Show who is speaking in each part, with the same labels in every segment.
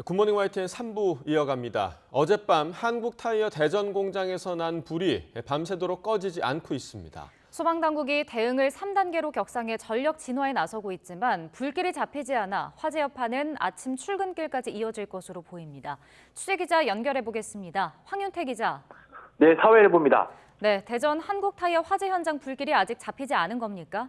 Speaker 1: 굿모닝 YTN 3부 이어갑니다. 어젯밤 한국타이어 대전 공장에서 난 불이 밤새도록 꺼지지 않고 있습니다.
Speaker 2: 소방당국이 대응을 3단계로 격상해 전력 진화에 나서고 있지만 불길이 잡히지 않아 화재 여파는 아침 출근길까지 이어질 것으로 보입니다. 취재기자 연결해 보겠습니다. 황윤태 기자.
Speaker 3: 네, 사회일보입니다.
Speaker 2: 네, 대전 한국타이어 화재 현장 불길이 아직 잡히지 않은 겁니까?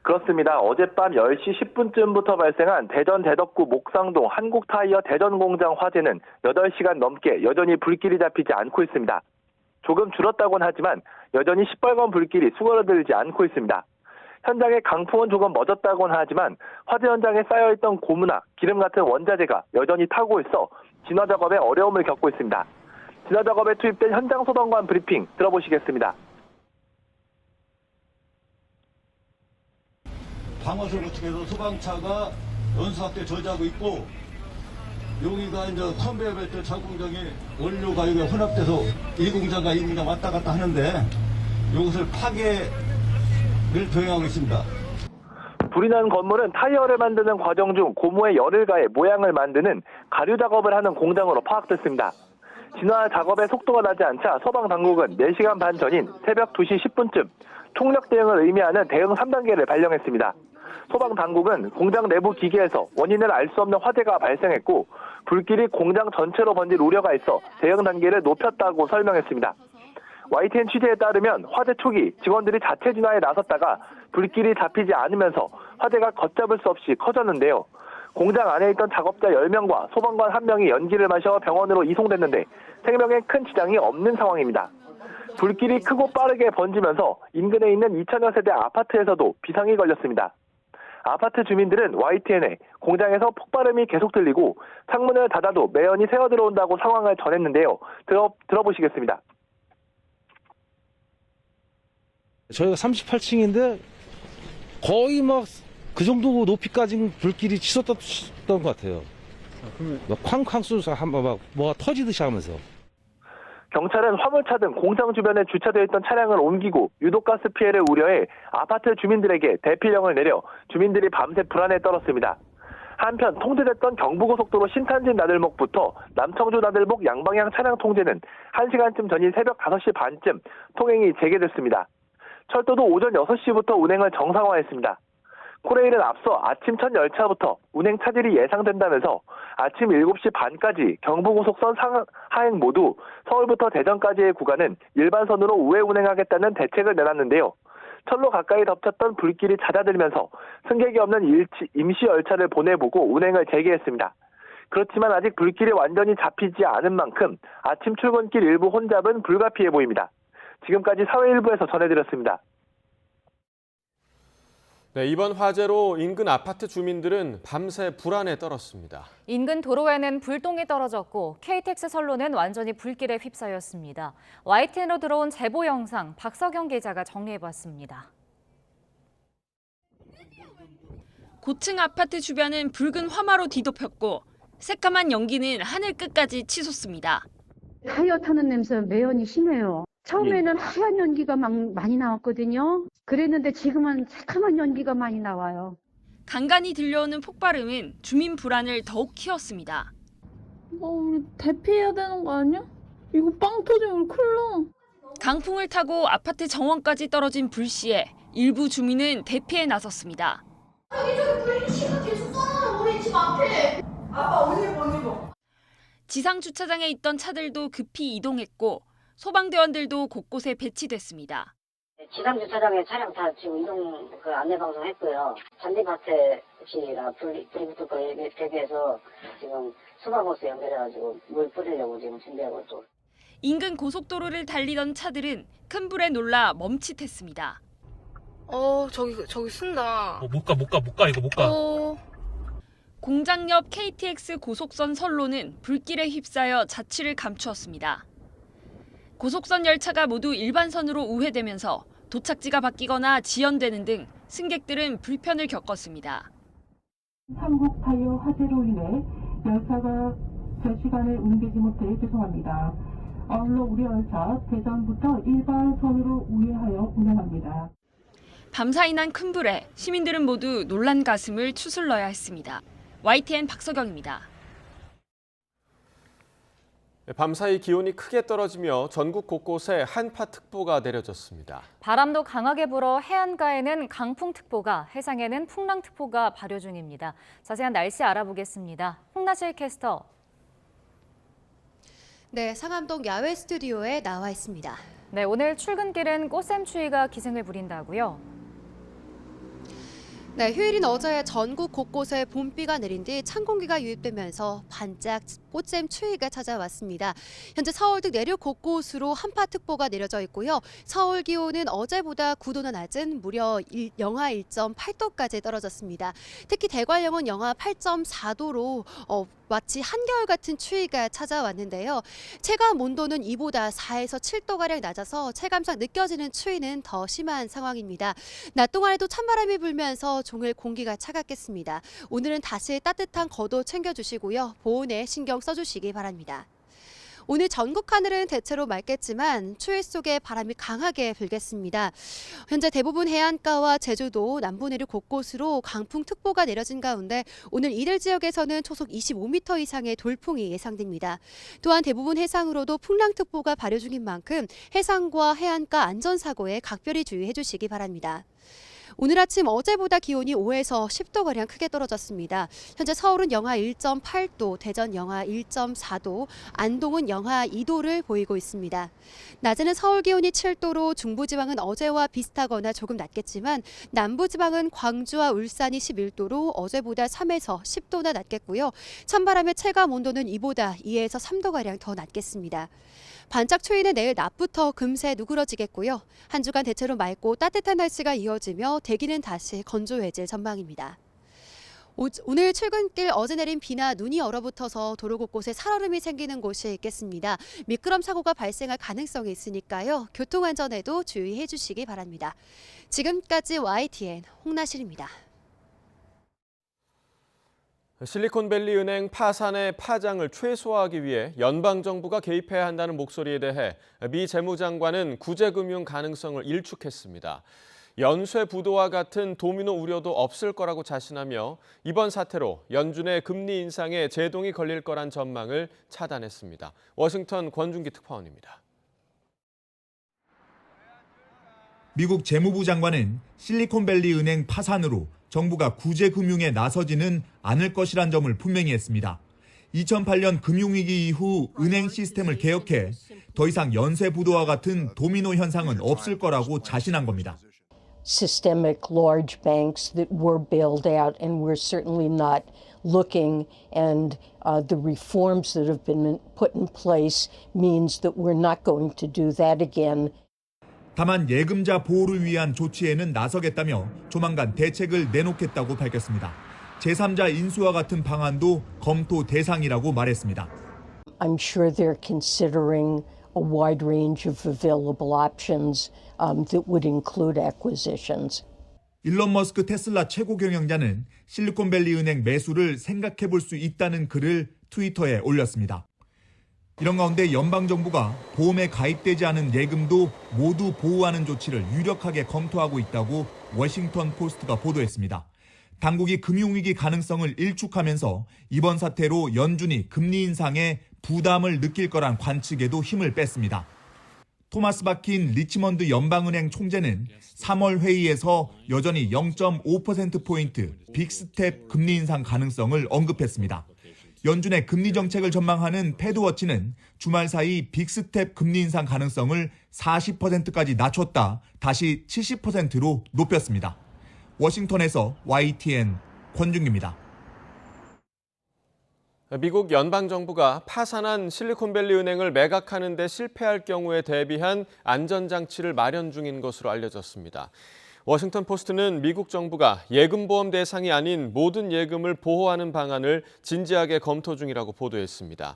Speaker 3: 그렇습니다. 어젯밤 10시 10분쯤부터 발생한 대전 대덕구 목상동 한국타이어 대전공장 화재는 8시간 넘게 여전히 불길이 잡히지 않고 있습니다. 조금 줄었다고는 하지만 여전히 시뻘건 불길이 수그러들지 않고 있습니다. 현장의 강풍은 조금 멎었다고는 하지만 화재 현장에 쌓여있던 고무나 기름 같은 원자재가 여전히 타고 있어 진화 작업에 어려움을 겪고 있습니다. 진화 작업에 투입된 현장 소방관 브리핑 들어보시겠습니다.
Speaker 4: 방어선을 거치면서 소방차가 연수학대 저지하고 있고, 여기가 이제 컨베이어 벨트 작공장에 원료가 여기 혼합돼서 1공장과 2공장 왔다 갔다 하는데 이것을 파괴를 병행하고 있습니다.
Speaker 3: 불이 난 건물은 타이어를 만드는 과정 중 고무에 열을 가해 모양을 만드는 가류 작업을 하는 공장으로 파악됐습니다. 진화 작업의 속도가 나지 않자 소방당국은 4시간 반 전인 새벽 2시 10분쯤 총력 대응을 의미하는 대응 3단계를 발령했습니다. 소방당국은 공장 내부 기계에서 원인을 알 수 없는 화재가 발생했고 불길이 공장 전체로 번질 우려가 있어 대응 단계를 높였다고 설명했습니다. YTN 취재에 따르면 화재 초기 직원들이 자체 진화에 나섰다가 불길이 잡히지 않으면서 화재가 걷잡을 수 없이 커졌는데요. 공장 안에 있던 작업자 10명과 소방관 1명이 연기를 마셔 병원으로 이송됐는데 생명에 큰 지장이 없는 상황입니다. 불길이 크고 빠르게 번지면서 인근에 있는 2천여 세대 아파트에서도 비상이 걸렸습니다. 아파트 주민들은 YTN에 공장에서 폭발음이 계속 들리고 창문을 닫아도 매연이 새어 들어온다고 상황을 전했는데요. 들어보시겠습니다.
Speaker 5: 저희가 38층인데 거의 막 그 정도 높이까지 불길이 치솟았던 것 같아요. 막 쾅쾅 쏘면서 막 뭐가 터지듯이 하면서.
Speaker 3: 경찰은 화물차 등 공장 주변에 주차되어 있던 차량을 옮기고 유독가스 피해를 우려해 아파트 주민들에게 대피령을 내려 주민들이 밤새 불안에 떨었습니다. 한편 통제됐던 경부고속도로 신탄진 나들목부터 남청주 나들목 양방향 차량 통제는 1시간쯤 전인 새벽 5시 반쯤 통행이 재개됐습니다. 철도도 오전 6시부터 운행을 정상화했습니다. 코레일은 앞서 아침 첫 열차부터 운행 차질이 예상된다면서 아침 7시 반까지 경부고속선 하행 모두 서울부터 대전까지의 구간은 일반선으로 우회 운행하겠다는 대책을 내놨는데요. 철로 가까이 덮쳤던 불길이 잦아들면서 승객이 없는 임시 열차를 보내보고 운행을 재개했습니다. 그렇지만 아직 불길이 완전히 잡히지 않은 만큼 아침 출근길 일부 혼잡은 불가피해 보입니다. 지금까지 사회일보에서 전해드렸습니다.
Speaker 1: 네, 이번 화재로 인근 아파트 주민들은 밤새 불안에 떨었습니다.
Speaker 2: 인근 도로에는 불똥이 떨어졌고 KTX 선로는 완전히 불길에 휩싸였습니다. YTN으로 들어온 제보 영상 박석영 기자가 정리해봤습니다.
Speaker 6: 고층 아파트 주변은 붉은 화마로 뒤덮였고 새까만 연기는 하늘 끝까지 치솟습니다.
Speaker 7: 타이어 타는 냄새 매연이 심해요. 처음에는 하얀 연기가 많이 나왔거든요. 그랬는데 지금은 새카만 연기가 많이 나와요.
Speaker 6: 간간히 들려오는 폭발음은 주민 불안을 더욱 키웠습니다.
Speaker 8: 우리 대피해야 되는 거 아니야? 이거 빵 터지면 큰일 나.
Speaker 6: 강풍을 타고 아파트 정원까지 떨어진 불씨에 일부 주민은 대피에 나섰습니다. 지상 주차장에 있던 차들도 급히 이동했고 소방대원들도 곳곳에 배치됐습니다.
Speaker 9: 지상 주차장에 차량 다 지금 이동 안내 방송했고요. 잔디밭에나 불이 붙을 거 대비해서 지금 소방호스 연결해가지고 물 뿌리려고 지금 준비하고 또.
Speaker 6: 인근 고속도로를 달리던 차들은 큰 불에 놀라 멈칫했습니다.
Speaker 8: 저기 쓴다.
Speaker 5: 못 가 이거 못 가.
Speaker 6: 공장 옆 KTX 고속선 선로는 불길에 휩싸여 자취를 감추었습니다. 고속선 열차가 모두 일반선으로 우회되면서 도착지가 바뀌거나 지연되는 등 승객들은 불편을 겪었습니다.
Speaker 10: 한국타이어 화재로 인해 열차가 제 시간에 운행되지 못해 죄송합니다. 아울러 우리 열차 대전부터 일반선으로 우회하여 운행합니다.
Speaker 6: 밤사이 난 큰 불에 시민들은 모두 놀란 가슴을 추슬러야 했습니다. YTN 박석영입니다.
Speaker 1: 밤사이 기온이 크게 떨어지며 전국 곳곳에 한파특보가 내려졌습니다.
Speaker 2: 바람도 강하게 불어 해안가에는 강풍특보가, 해상에는 풍랑특보가 발효 중입니다. 자세한 날씨 알아보겠습니다. 홍나실 캐스터.
Speaker 11: 네, 상암동 야외 스튜디오에 나와 있습니다.
Speaker 2: 네, 오늘 출근길은 꽃샘추위가 기승을 부린다고요?
Speaker 11: 네, 휴일인 어제 전국 곳곳에 봄비가 내린 뒤 찬 공기가 유입되면서 반짝 꽃샘 추위가 찾아왔습니다. 현재 서울 등 내륙 곳곳으로 한파특보가 내려져 있고요. 서울 기온은 어제보다 9도나 낮은 무려 영하 1.8도까지 떨어졌습니다. 특히 대관령은 영하 8.4도로 마치 한겨울 같은 추위가 찾아왔는데요. 체감 온도는 이보다 4에서 7도가량 낮아서 체감상 느껴지는 추위는 더 심한 상황입니다. 낮 동안에도 찬바람이 불면서 종일 공기가 차갑겠습니다. 오늘은 다시 따뜻한 겉옷 챙겨주시고요. 보온에 신경 써주시기 바랍니다. 오늘 전국 하늘은 대체로 맑겠지만 추위 속에 바람이 강하게 불겠습니다. 현재 대부분 해안가와 제주도, 남부 내륙 곳곳으로 강풍특보가 내려진 가운데 오늘 이들 지역에서는 초속 25m 이상의 돌풍이 예상됩니다. 또한 대부분 해상으로도 풍랑특보가 발효 중인 만큼 해상과 해안가 안전사고에 각별히 주의해 주시기 바랍니다. 오늘 아침 어제보다 기온이 5에서 10도가량 크게 떨어졌습니다. 현재 서울은 영하 1.8도, 대전 영하 1.4도, 안동은 영하 2도를 보이고 있습니다. 낮에는 서울 기온이 7도로 중부지방은 어제와 비슷하거나 조금 낮겠지만 남부지방은 광주와 울산이 11도로 어제보다 3에서 10도나 낮겠고요. 찬바람의 체감 온도는 이보다 2에서 3도가량 더 낮겠습니다. 반짝 추위는 내일 낮부터 금세 누그러지겠고요. 한 주간 대체로 맑고 따뜻한 날씨가 이어지며 대기는 다시 건조해질 전망입니다. 오늘 출근길 어제 내린 비나 눈이 얼어붙어서 도로 곳곳에 살얼음이 생기는 곳이 있겠습니다. 미끄럼 사고가 발생할 가능성이 있으니까요. 교통안전에도 주의해 주시기 바랍니다. 지금까지 YTN 홍나실입니다.
Speaker 1: 실리콘밸리 은행 파산의 파장을 최소화하기 위해 연방정부가 개입해야 한다는 목소리에 대해 미 재무장관은 구제금융 가능성을 일축했습니다. 연쇄 부도와 같은 도미노 우려도 없을 거라고 자신하며 이번 사태로 연준의 금리 인상에 제동이 걸릴 거란 전망을 차단했습니다. 워싱턴 권준기 특파원입니다.
Speaker 12: 미국 재무부 장관은 실리콘밸리 은행 파산으로 정부가 구제 금융에 나서지는 않을 것이란 점을 분명히 했습니다. 2008년 금융위기 이후 은행 시스템을 개혁해 더 이상 연쇄 부도와 같은 도미노 현상은 없을 거라고 자신한 겁니다.
Speaker 13: Systemic large banks that were bailed out, and we're certainly not looking, and the reforms that have been put in place means that we're not going to do that again.
Speaker 12: 다만 예금자 보호를 위한 조치에는 나서겠다며 조만간 대책을 내놓겠다고 밝혔습니다. 제3자 인수와 같은 방안도 검토 대상이라고 말했습니다.
Speaker 13: I'm sure they're considering a wide range of available options that would include acquisitions.
Speaker 12: 일론 머스크 테슬라 최고 경영자는 실리콘밸리 은행 매수를 생각해 볼 수 있다는 글을 트위터에 올렸습니다. 이런 가운데 연방정부가 보험에 가입되지 않은 예금도 모두 보호하는 조치를 유력하게 검토하고 있다고 워싱턴 포스트가 보도했습니다. 당국이 금융위기 가능성을 일축하면서 이번 사태로 연준이 금리 인상에 부담을 느낄 거란 관측에도 힘을 뺐습니다. 토마스 바킨 리치먼드 연방은행 총재는 3월 회의에서 여전히 0.5%포인트 빅스텝 금리 인상 가능성을 언급했습니다. 연준의 금리 정책을 전망하는 패드워치는 주말 사이 빅스텝 금리 인상 가능성을 40%까지 낮췄다 다시 70%로 높였습니다. 워싱턴에서 YTN 권준기입니다.
Speaker 1: 미국 연방정부가 파산한 실리콘밸리 은행을 매각하는 데 실패할 경우에 대비한 안전장치를 마련 중인 것으로 알려졌습니다. 워싱턴 포스트는 미국 정부가 예금보험 대상이 아닌 모든 예금을 보호하는 방안을 진지하게 검토 중이라고 보도했습니다.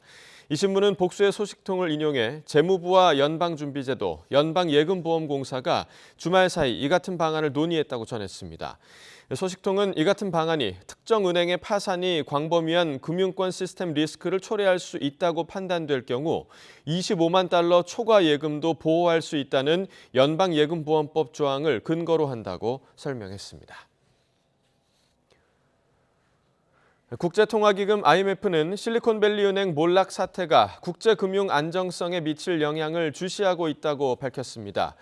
Speaker 1: 이 신문은 복수의 소식통을 인용해 재무부와 연방준비제도, 연방예금보험공사가 주말 사이 이 같은 방안을 논의했다고 전했습니다. 소식통은 이 같은 방안이 특정 은행의 파산이 광범위한 금융권 시스템 리스크를 초래할 수 있다고 판단될 경우 25만 달러 초과 예금도 보호할 수 있다는 연방예금보험법 조항을 근거로 한다고 설명했습니다. 국제통화기금 IMF는 실리콘밸리은행 몰락 사태가 국제금융 안정성에 미칠 영향을 주시하고 있다고 밝혔습니다.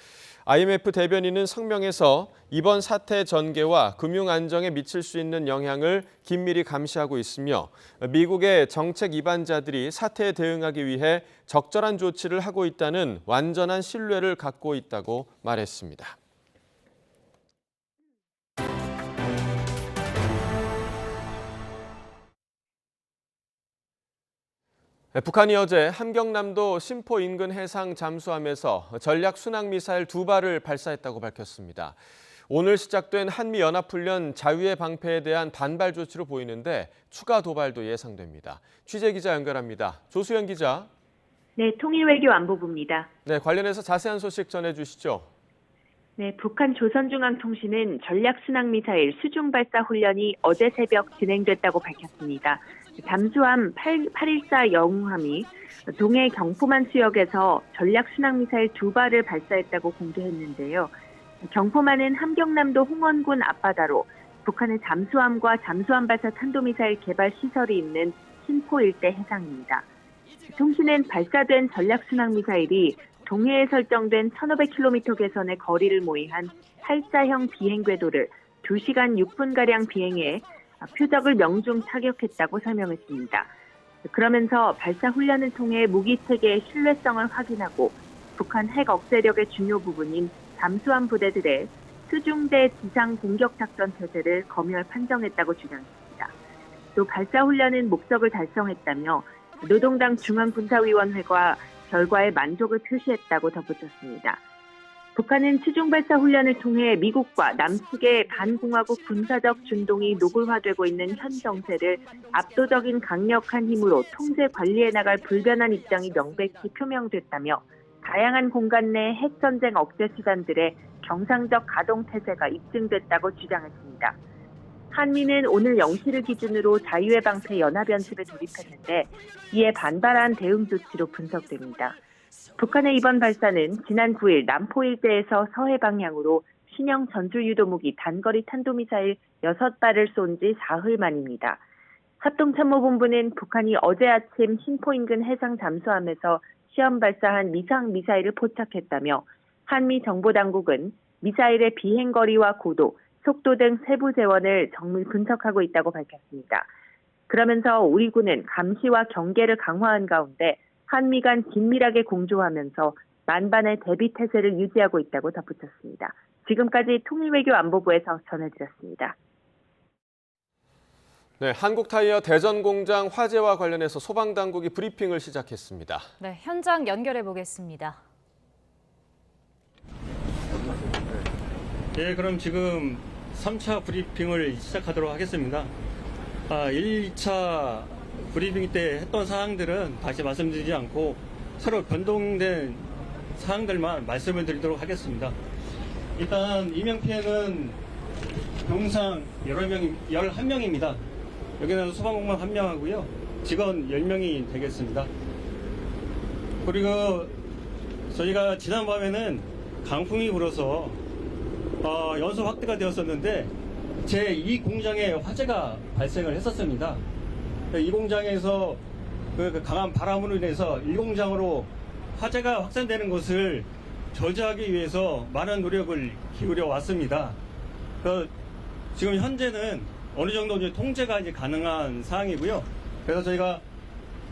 Speaker 1: IMF 대변인은 성명에서 이번 사태 전개와 금융 안정에 미칠 수 있는 영향을 긴밀히 감시하고 있으며 미국의 정책 입안자들이 사태에 대응하기 위해 적절한 조치를 하고 있다는 완전한 신뢰를 갖고 있다고 말했습니다. 북한이 어제 함경남도 심포 인근 해상 잠수함에서 전략 순항미사일 2발을 발사했다고 밝혔습니다. 오늘 시작된 한미연합훈련 자유의 방패에 대한 반발 조치로 보이는데 추가 도발도 예상됩니다. 취재기자 연결합니다. 조수연 기자.
Speaker 14: 네, 통일외교안보부입니다.
Speaker 1: 네, 관련해서 자세한 소식 전해주시죠.
Speaker 14: 네, 북한 조선중앙통신은 전략순항미사일 수중발사 훈련이 어제 새벽 진행됐다고 밝혔습니다. 잠수함 814 영웅함이 동해 경포만 수역에서 전략순항미사일 2발을 발사했다고 공개했는데요. 경포만은 함경남도 홍원군 앞바다로 북한의 잠수함과 잠수함 발사 탄도미사일 개발 시설이 있는 신포 일대 해상입니다. 통신은 발사된 전략순항미사일이 동해에 설정된 1,500km 계선의 거리를 모의한 8사형 비행궤도를 2시간 6분가량 비행해 표적을 명중 타격했다고 설명했습니다. 그러면서 발사 훈련을 통해 무기체계의 신뢰성을 확인하고 북한 핵 억제력의 중요 부분인 잠수함 부대들의 수중대 지상 공격 작전 체제를 검열 판정했다고 주장했습니다. 또 발사 훈련은 목적을 달성했다며 노동당 중앙군사위원회가 결과에 만족을 표시했다고 덧붙였습니다. 북한은 수중발사 훈련을 통해 미국과 남측의 반공화국 군사적 준동이 노골화되고 있는 현 정세를 압도적인 강력한 힘으로 통제 관리해 나갈 불변한 입장이 명백히 표명됐다며 다양한 공간 내 핵전쟁 억제 수단들의 정상적 가동 태세가 입증됐다고 주장했습니다. 한미는 오늘 0시를 기준으로 자유의 방패 연합연습에 돌입했는데 이에 반발한 대응 조치로 분석됩니다. 북한의 이번 발사는 지난 9일 남포 일대에서 서해 방향으로 신형 전술유도무기 단거리 탄도미사일 6발을 쏜 지 사흘 만입니다. 합동참모본부는 북한이 어제 아침 신포 인근 해상 잠수함에서 시험 발사한 미상 미사일을 포착했다며 한미 정보당국은 미사일의 비행거리와 고도, 속도 등 세부 재원을 정밀 분석하고 있다고 밝혔습니다. 그러면서 우리 군은 감시와 경계를 강화한 가운데 한미 간 긴밀하게 공조하면서 만반의 대비 태세를 유지하고 있다고 덧붙였습니다. 지금까지 통일외교안보부에서 전해드렸습니다.
Speaker 1: 네, 한국타이어 대전 공장 화재와 관련해서 소방당국이 브리핑을 시작했습니다.
Speaker 2: 네, 현장 연결해 보겠습니다.
Speaker 15: 네, 그럼 지금 3차 브리핑을 시작하도록 하겠습니다. 1차 브리핑 때 했던 사항들은 다시 말씀드리지 않고 서로 변동된 사항들만 말씀을 드리도록 하겠습니다. 일단 인명피해는 병상 11명입니다. 여기는 소방공무원 1명하고요. 직원 10명이 되겠습니다. 그리고 저희가 지난밤에는 강풍이 불어서 연소 확대가 되었었는데 제2 공장에 화재가 발생을 했었습니다. 이 공장에서 그 강한 바람으로 인해서 1공장으로 화재가 확산되는 것을 저지하기 위해서 많은 노력을 기울여 왔습니다. 지금 현재는 어느 정도 이제 통제가 이제 가능한 상황이고요. 그래서 저희가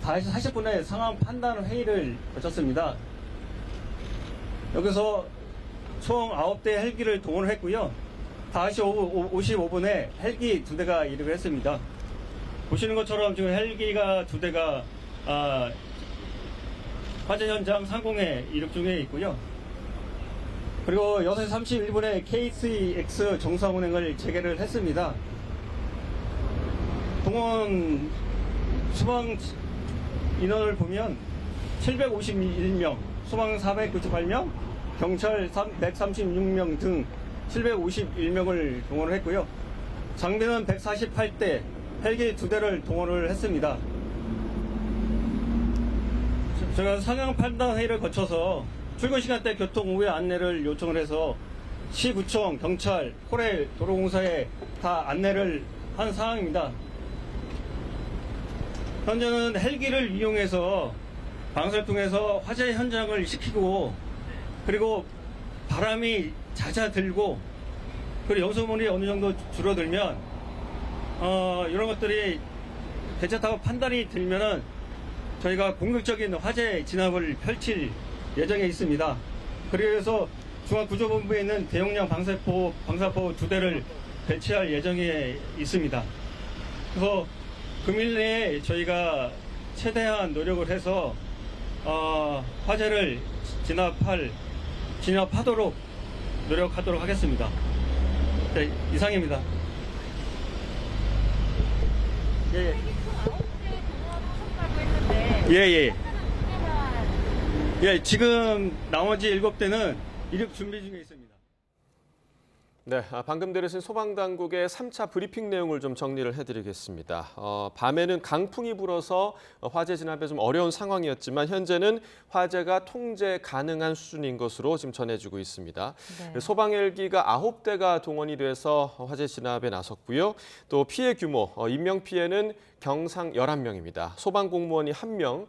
Speaker 15: 5시 40분에 상황 판단 회의를 거쳤습니다. 여기서 총 9대 헬기를 동원을 했고요. 5시 55분에 헬기 2대가 이륙을 했습니다. 보시는 것처럼 지금 헬기가 2대가 화재 현장 상공에 이륙 중에 있고요. 그리고 6시 31분에 KCX 정상 운행을 재개를 했습니다. 동원 소방 인원을 보면 751명, 소방 498명, 경찰 136명 등 751명을 동원을 했고요. 장비는 148대, 헬기 2대를 동원을 했습니다. 제가 상황 판단 회의를 거쳐서 출근 시간대 교통 우회 안내를 요청을 해서 시구청, 경찰, 코레 도로공사에 다 안내를 한 상황입니다. 현재는 헬기를 이용해서 방사를 통해서 화재 현장을 식히고 그리고 바람이 잦아들고 그리고 연소문이 어느 정도 줄어들면 이런 것들이 괜찮다고 판단이 들면은 저희가 공격적인 화재 진압을 펼칠 예정에 있습니다. 그래서 중앙구조본부에 있는 대용량 방사포 2대를 배치할 예정에 있습니다. 그래서 금일 내에 저희가 최대한 노력을 해서 화재를 진압하도록 노력하도록 하겠습니다. 네, 이상입니다. 예, 지금 나머지 7대는 이륙 준비 중에 있습니다.
Speaker 1: 네, 방금 들으신 소방당국의 3차 브리핑 내용을 좀 정리를 해드리겠습니다. 밤에는 강풍이 불어서 화재 진압에 좀 어려운 상황이었지만 현재는 화재가 통제 가능한 수준인 것으로 지금 전해지고 있습니다.
Speaker 2: 네.
Speaker 1: 소방 헬기가 9대가 동원이 돼서 화재 진압에 나섰고요. 또 피해 규모, 인명 피해는 경상 11명입니다. 소방 공무원이 1명,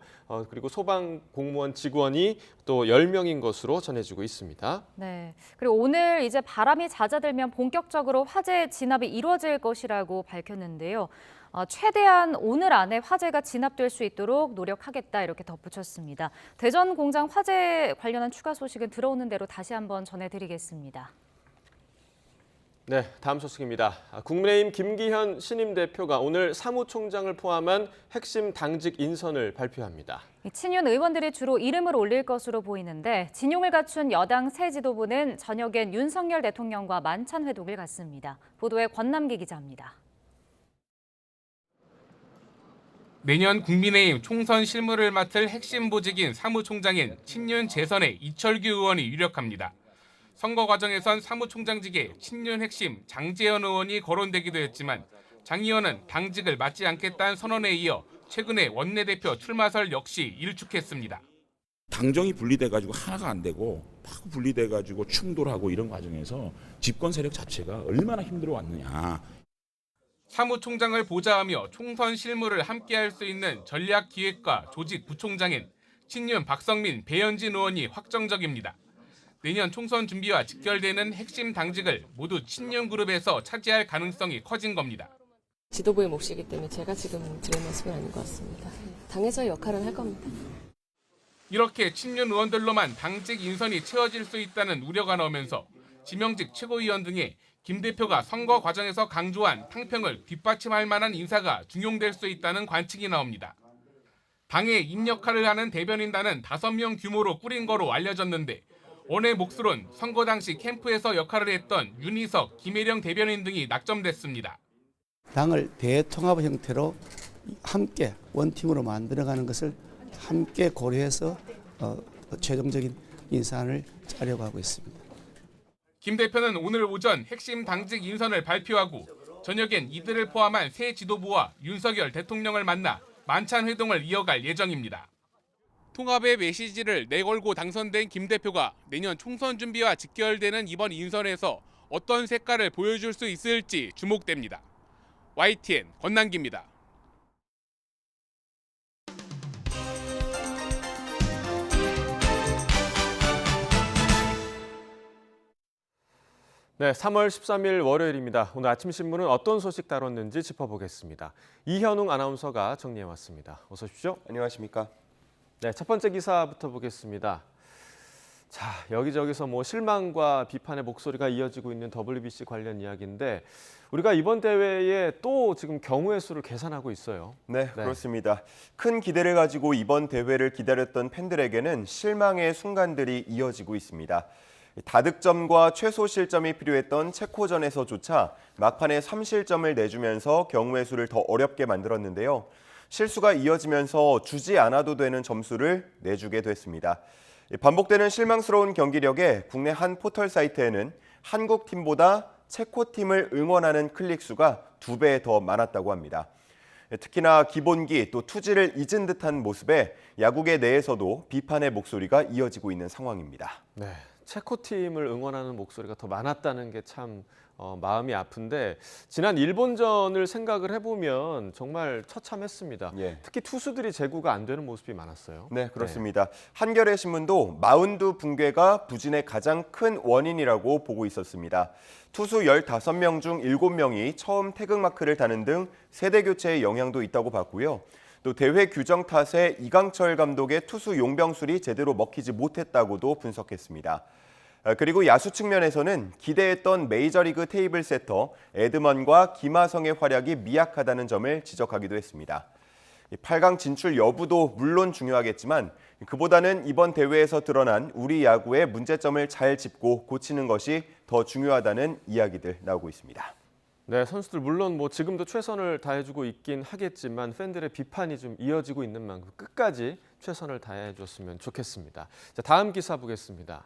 Speaker 1: 그리고 소방 공무원 직원이 또 10명인 것으로 전해지고 있습니다.
Speaker 2: 네. 그리고 오늘 이제 바람이 잦아들면 본격적으로 화재 진압이 이루어질 것이라고 밝혔는데요. 최대한 오늘 안에 화재가 진압될 수 있도록 노력하겠다 이렇게 덧붙였습니다. 대전 공장 화재 관련한 추가 소식은 들어오는 대로 다시 한번 전해드리겠습니다.
Speaker 1: 네, 다음 소식입니다. 국민의힘 김기현 신임 대표가 오늘 사무총장을 포함한 핵심 당직 인선을 발표합니다.
Speaker 2: 친윤 의원들이 주로 이름을 올릴 것으로 보이는데 진용을 갖춘 여당 새 지도부는 저녁엔 윤석열 대통령과 만찬 회동을 갖습니다. 보도에 권남기 기자입니다.
Speaker 16: 내년 국민의힘 총선 실무를 맡을 핵심 보직인 사무총장인 친윤 재선의 이철규 의원이 유력합니다. 선거 과정에선 사무총장직에 친윤 핵심 장제연 의원이 거론되기도 했지만 장 의원은 당직을 맡지 않겠다는 선언에 이어 최근에 원내대표 출마설 역시 일축했습니다.
Speaker 17: 당정이 분리돼가지고 하나가 안 되고 막 분리돼가지고 충돌하고 이런 과정에서 집권 세력 자체가 얼마나 힘들어왔느냐.
Speaker 16: 사무총장을 보좌하며 총선 실무를 함께할 수 있는 전략기획과 조직부총장인 친윤 박성민, 배현진 의원이 확정적입니다. 내년 총선 준비와 직결되는 핵심 당직을 모두 친윤 그룹에서 차지할 가능성이 커진 겁니다.
Speaker 18: 지도부의 몫이기 때문에 제가 지금 드릴 말씀은 아닌 것 같습니다. 당에서의 역할은 할 겁니다.
Speaker 16: 이렇게 친윤 의원들로만 당직 인선이 채워질 수 있다는 우려가 나오면서 지명직 최고위원 등의 김 대표가 선거 과정에서 강조한 탕평을 뒷받침할 만한 인사가 중용될 수 있다는 관측이 나옵니다. 당의 인 역할을 하는 대변인단은 5명 규모로 꾸린 거로 알려졌는데 원의 몫으론 선거 당시 캠프에서 역할을 했던 윤희석, 김혜령 대변인 등이 낙점됐습니다.
Speaker 19: 당을 대통합 형태로 함께 원팀으로 만들어가는 것을 함께 고려해서 최종적인 인사안을 짜려고 하고 있습니다.
Speaker 16: 김 대표는 오늘 오전 핵심 당직 인선을 발표하고 저녁엔 이들을 포함한 새 지도부와 윤석열 대통령을 만나 만찬 회동을 이어갈 예정입니다. 통합의 메시지를 내걸고 당선된 김 대표가 내년 총선 준비와 직결되는 이번 인선에서 어떤 색깔을 보여줄 수 있을지 주목됩니다. YTN 권남기입니다.
Speaker 1: 네, 3월 13일 월요일입니다. 오늘 아침 신문은 어떤 소식 다뤘는지 짚어보겠습니다. 이현웅 아나운서가 정리해왔습니다. 어서 오십시오.
Speaker 20: 안녕하십니까.
Speaker 1: 네, 첫 번째 기사부터 보겠습니다. 자, 여기저기서 실망과 비판의 목소리가 이어지고 있는 WBC 관련 이야기인데 우리가 이번 대회에 또 지금 경우의 수를 계산하고 있어요.
Speaker 20: 네, 그렇습니다. 큰 기대를 가지고 이번 대회를 기다렸던 팬들에게는 실망의 순간들이 이어지고 있습니다. 다득점과 최소 실점이 필요했던 체코전에서조차 막판에 3실점을 내주면서 경우의 수를 더 어렵게 만들었는데요. 실수가 이어지면서 주지 않아도 되는 점수를 내주게 됐습니다. 반복되는 실망스러운 경기력에 국내 한 포털 사이트에는 한국 팀보다 체코 팀을 응원하는 클릭 수가 2배 더 많았다고 합니다. 특히나 기본기 또 투지를 잊은 듯한 모습에 야구계 내에서도 비판의 목소리가 이어지고 있는 상황입니다.
Speaker 1: 네, 체코팀을 응원하는 목소리가 더 많았다는 게 참 마음이 아픈데 지난 일본전을 생각을 해보면 정말 처참했습니다.
Speaker 20: 예.
Speaker 1: 특히 투수들이 제구가 안 되는 모습이 많았어요.
Speaker 20: 네, 그렇습니다. 한겨레 신문도 마운드 붕괴가 부진의 가장 큰 원인이라고 보고 있었습니다. 투수 15명 중 7명이 처음 태극마크를 다는 등 세대 교체의 영향도 있다고 봤고요. 또 대회 규정 탓에 이강철 감독의 투수 용병술이 제대로 먹히지 못했다고도 분석했습니다. 그리고 야수 측면에서는 기대했던 메이저리그 테이블 세터 에드먼과 김하성의 활약이 미약하다는 점을 지적하기도 했습니다. 8강 진출 여부도 물론 중요하겠지만 그보다는 이번 대회에서 드러난 우리 야구의 문제점을 잘 짚고 고치는 것이 더 중요하다는 이야기들 나오고 있습니다.
Speaker 1: 네, 선수들 물론 뭐 지금도 최선을 다해주고 있긴 하겠지만 팬들의 비판이 좀 이어지고 있는 만큼 끝까지 최선을 다해줬으면 좋겠습니다. 자, 다음 기사 보겠습니다.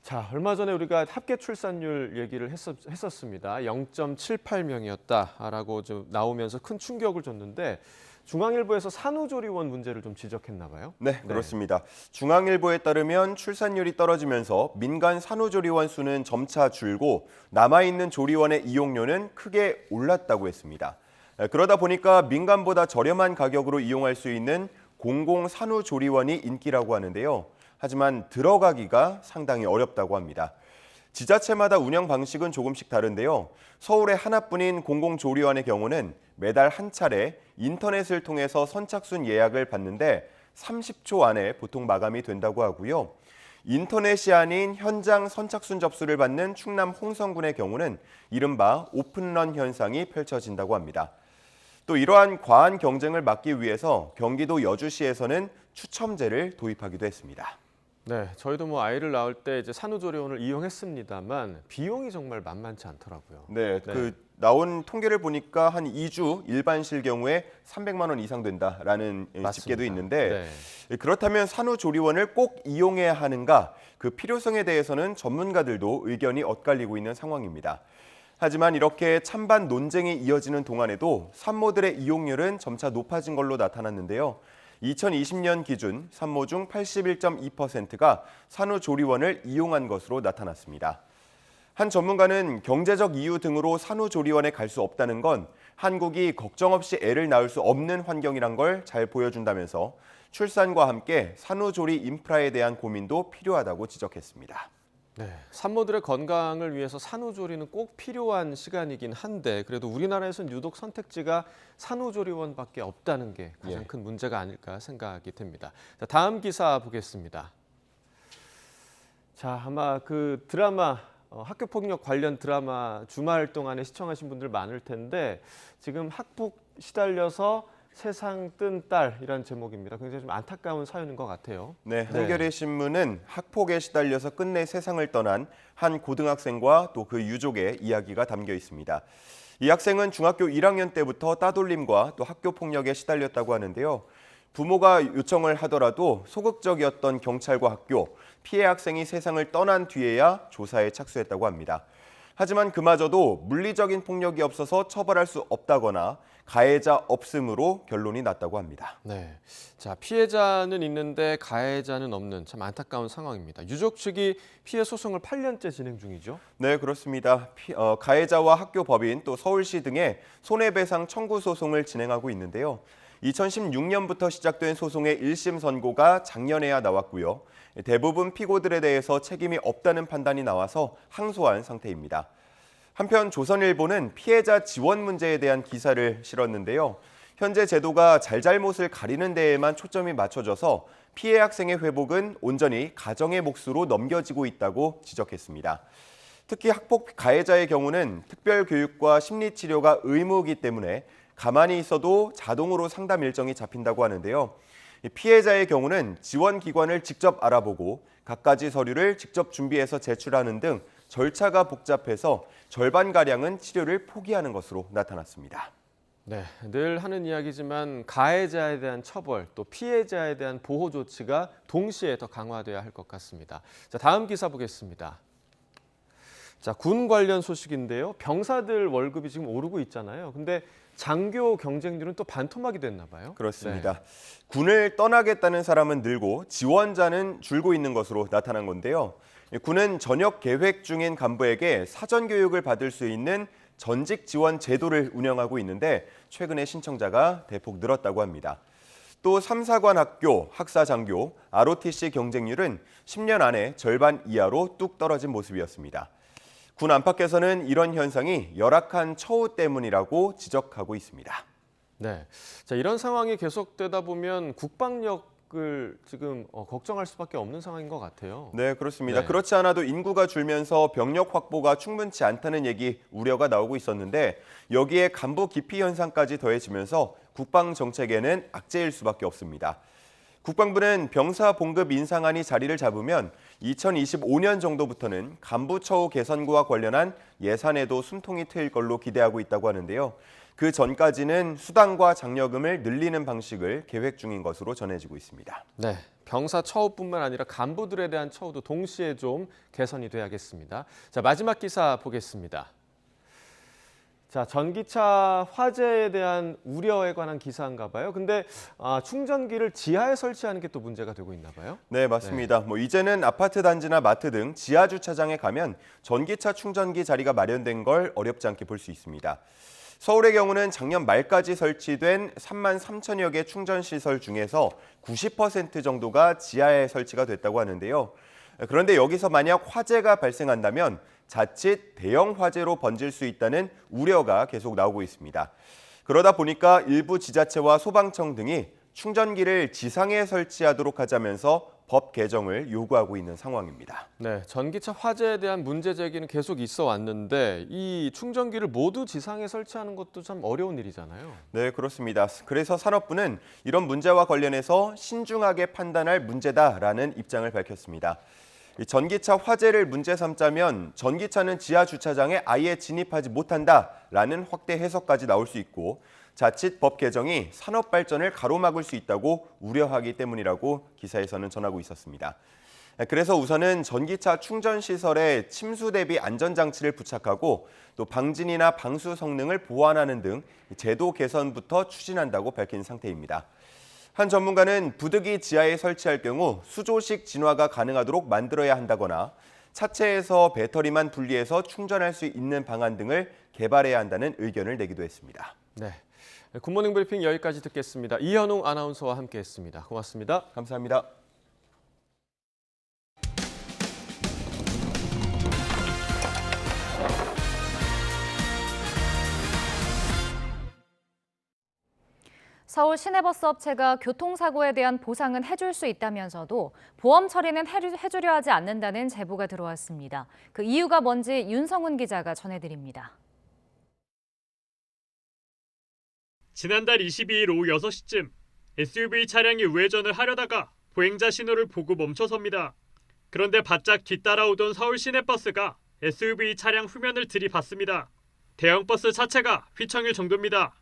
Speaker 1: 자, 얼마 전에 우리가 합계 출산율 얘기를 했었습니다. 0.78명이었다라고 좀 나오면서 큰 충격을 줬는데 중앙일보에서 산후조리원 문제를 좀 지적했나 봐요.
Speaker 20: 네, 그렇습니다. 중앙일보에 따르면 출산율이 떨어지면서 민간 산후조리원 수는 점차 줄고 남아있는 조리원의 이용료는 크게 올랐다고 했습니다. 그러다 보니까 민간보다 저렴한 가격으로 이용할 수 있는 공공 산후조리원이 인기라고 하는데요. 하지만 들어가기가 상당히 어렵다고 합니다. 지자체마다 운영 방식은 조금씩 다른데요. 서울에 하나뿐인 공공조리원의 경우는 매달 한 차례 인터넷을 통해서 선착순 예약을 받는데 30초 안에 보통 마감이 된다고 하고요. 인터넷이 아닌 현장 선착순 접수를 받는 충남 홍성군의 경우는 이른바 오픈런 현상이 펼쳐진다고 합니다. 또 이러한 과한 경쟁을 막기 위해서 경기도 여주시에서는 추첨제를 도입하기도 했습니다.
Speaker 1: 네, 저희도 뭐 아이를 낳을 때 이제 산후조리원을 이용했습니다만 비용이 정말 만만치 않더라고요.
Speaker 20: 네, 그 나온 통계를 보니까 한 2주 일반실 경우에 300만 원 이상 된다라는
Speaker 1: 맞습니다.
Speaker 20: 집계도 있는데
Speaker 1: 네.
Speaker 20: 그렇다면 산후조리원을 꼭 이용해야 하는가? 그 필요성에 대해서는 전문가들도 의견이 엇갈리고 있는 상황입니다. 하지만 이렇게 찬반 논쟁이 이어지는 동안에도 산모들의 이용률은 점차 높아진 걸로 나타났는데요. 2020년 기준 산모 중 81.2%가 산후조리원을 이용한 것으로 나타났습니다. 한 전문가는 경제적 이유 등으로 산후조리원에 갈 수 없다는 건 한국이 걱정 없이 애를 낳을 수 없는 환경이란 걸 잘 보여준다면서 출산과 함께 산후조리 인프라에 대한 고민도 필요하다고 지적했습니다.
Speaker 1: 네, 산모들의 건강을 위해서 산후조리는 꼭 필요한 시간이긴 한데 그래도 우리나라에서는 유독 선택지가 산후조리원밖에 없다는 게 가장 큰 문제가 아닐까 생각이 듭니다. 자, 다음 기사 보겠습니다. 자, 아마 그 드라마 학교폭력 관련 드라마 주말 동안에 시청하신 분들 많을 텐데 지금 학폭 시달려서 세상 뜬 딸이라는 제목입니다. 굉장히 좀 안타까운 사연인 것 같아요.
Speaker 20: 네, 한겨레 신문은 학폭에 시달려서 끝내 세상을 떠난 한 고등학생과 또 그 유족의 이야기가 담겨 있습니다. 이 학생은 중학교 1학년 때부터 따돌림과 또 학교 폭력에 시달렸다고 하는데요. 부모가 요청을 하더라도 소극적이었던 경찰과 학교, 피해 학생이 세상을 떠난 뒤에야 조사에 착수했다고 합니다. 하지만 그마저도 물리적인 폭력이 없어서 처벌할 수 없다거나 가해자 없음으로 결론이 났다고 합니다.
Speaker 1: 네, 자 피해자는 있는데 가해자는 없는 참 안타까운 상황입니다. 유족 측이 피해 소송을 8년째 진행 중이죠.
Speaker 20: 네, 그렇습니다. 가해자와 학교 법인 또 서울시 등의 손해배상 청구 소송을 진행하고 있는데요. 2016년부터 시작된 소송의 1심 선고가 작년에야 나왔고요. 대부분 피고들에 대해서 책임이 없다는 판단이 나와서 항소한 상태입니다. 한편 조선일보는 피해자 지원 문제에 대한 기사를 실었는데요. 현재 제도가 잘잘못을 가리는 데에만 초점이 맞춰져서 피해 학생의 회복은 온전히 가정의 몫으로 넘겨지고 있다고 지적했습니다. 특히 학폭 가해자의 경우는 특별교육과 심리치료가 의무이기 때문에 가만히 있어도 자동으로 상담 일정이 잡힌다고 하는데요. 피해자의 경우는 지원기관을 직접 알아보고 갖가지 서류를 직접 준비해서 제출하는 등 절차가 복잡해서 절반가량은 치료를 포기하는 것으로 나타났습니다.
Speaker 1: 네, 늘 하는 이야기지만 가해자에 대한 처벌, 또 피해자에 대한 보호 조치가 동시에 더 강화돼야 할 것 같습니다. 자, 다음 기사 보겠습니다. 자, 군 관련 소식인데요. 병사들 월급이 지금 오르고 있잖아요. 근데 장교 경쟁률은 또 반토막이 됐나 봐요.
Speaker 20: 그렇습니다.
Speaker 1: 네.
Speaker 20: 군을 떠나겠다는 사람은 늘고 지원자는 줄고 있는 것으로 나타난 건데요. 군은 전역 계획 중인 간부에게 사전 교육을 받을 수 있는 전직 지원 제도를 운영하고 있는데 최근에 신청자가 대폭 늘었다고 합니다. 또 3, 4관 학교, 학사 장교, ROTC 경쟁률은 10년 안에 절반 이하로 뚝 떨어진 모습이었습니다. 군 안팎에서는 이런 현상이 열악한 처우 때문이라고 지적하고 있습니다.
Speaker 1: 네, 자, 이런 상황이 계속되다 보면 국방력을 지금 걱정할 수밖에 없는 상황인 것 같아요.
Speaker 20: 네, 그렇습니다.
Speaker 1: 네.
Speaker 20: 그렇지 않아도 인구가 줄면서 병력 확보가 충분치 않다는 얘기, 우려가 나오고 있었는데 여기에 간부 기피 현상까지 더해지면서 국방 정책에는 악재일 수밖에 없습니다. 국방부는 병사 봉급 인상안이 자리를 잡으면 2025년 정도부터는 간부 처우 개선과 관련한 예산에도 숨통이 트일 걸로 기대하고 있다고 하는데요. 그 전까지는 수당과 장려금을 늘리는 방식을 계획 중인 것으로 전해지고 있습니다.
Speaker 1: 네, 병사 처우뿐만 아니라 간부들에 대한 처우도 동시에 좀 개선이 돼야겠습니다. 자, 마지막 기사 보겠습니다. 자, 전기차 화재에 대한 우려에 관한 기사인가 봐요. 근데 충전기를 지하에 설치하는 게 또 문제가 되고 있나 봐요.
Speaker 20: 네, 맞습니다. 이제는 아파트 단지나 마트 등 지하 주차장에 가면 전기차 충전기 자리가 마련된 걸 어렵지 않게 볼 수 있습니다. 서울의 경우는 작년 말까지 설치된 3만 3천여 개 충전시설 중에서 90% 정도가 지하에 설치가 됐다고 하는데요. 그런데 여기서 만약 화재가 발생한다면 자칫 대형 화재로 번질 수 있다는 우려가 계속 나오고 있습니다. 그러다 보니까 일부 지자체와 소방청 등이 충전기를 지상에 설치하도록 하자면서 법 개정을 요구하고 있는 상황입니다.
Speaker 1: 네, 전기차 화재에 대한 문제 제기는 계속 있어 왔는데 이 충전기를 모두 지상에 설치하는 것도 참 어려운 일이잖아요.
Speaker 20: 네, 그렇습니다. 그래서 산업부는 이런 문제와 관련해서 신중하게 판단할 문제다라는 입장을 밝혔습니다. 전기차 화재를 문제 삼자면 전기차는 지하 주차장에 아예 진입하지 못한다라는 확대 해석까지 나올 수 있고 자칫 법 개정이 산업 발전을 가로막을 수 있다고 우려하기 때문이라고 기사에서는 전하고 있었습니다. 그래서 우선은 전기차 충전 시설에 침수 대비 안전장치를 부착하고 또 방진이나 방수 성능을 보완하는 등 제도 개선부터 추진한다고 밝힌 상태입니다. 한 전문가는 부득이 지하에 설치할 경우 수조식 진화가 가능하도록 만들어야 한다거나 차체에서 배터리만 분리해서 충전할 수 있는 방안 등을 개발해야 한다는 의견을 내기도 했습니다.
Speaker 1: 네, 굿모닝 브리핑 여기까지 듣겠습니다. 이현웅 아나운서와 함께했습니다. 고맙습니다.
Speaker 20: 감사합니다.
Speaker 2: 서울 시내버스 업체가 교통사고에 대한 보상은 해줄 수 있다면서도 보험 처리는 해주려 하지 않는다는 제보가 들어왔습니다. 그 이유가 뭔지 윤성훈 기자가 전해드립니다.
Speaker 21: 지난달 22일 오후 6시쯤 SUV 차량이 우회전을 하려다가 보행자 신호를 보고 멈춰섭니다. 그런데 바짝 뒤따라오던 서울 시내버스가 SUV 차량 후면을 들이받습니다. 대형 버스 차체가 휘청일 정도입니다.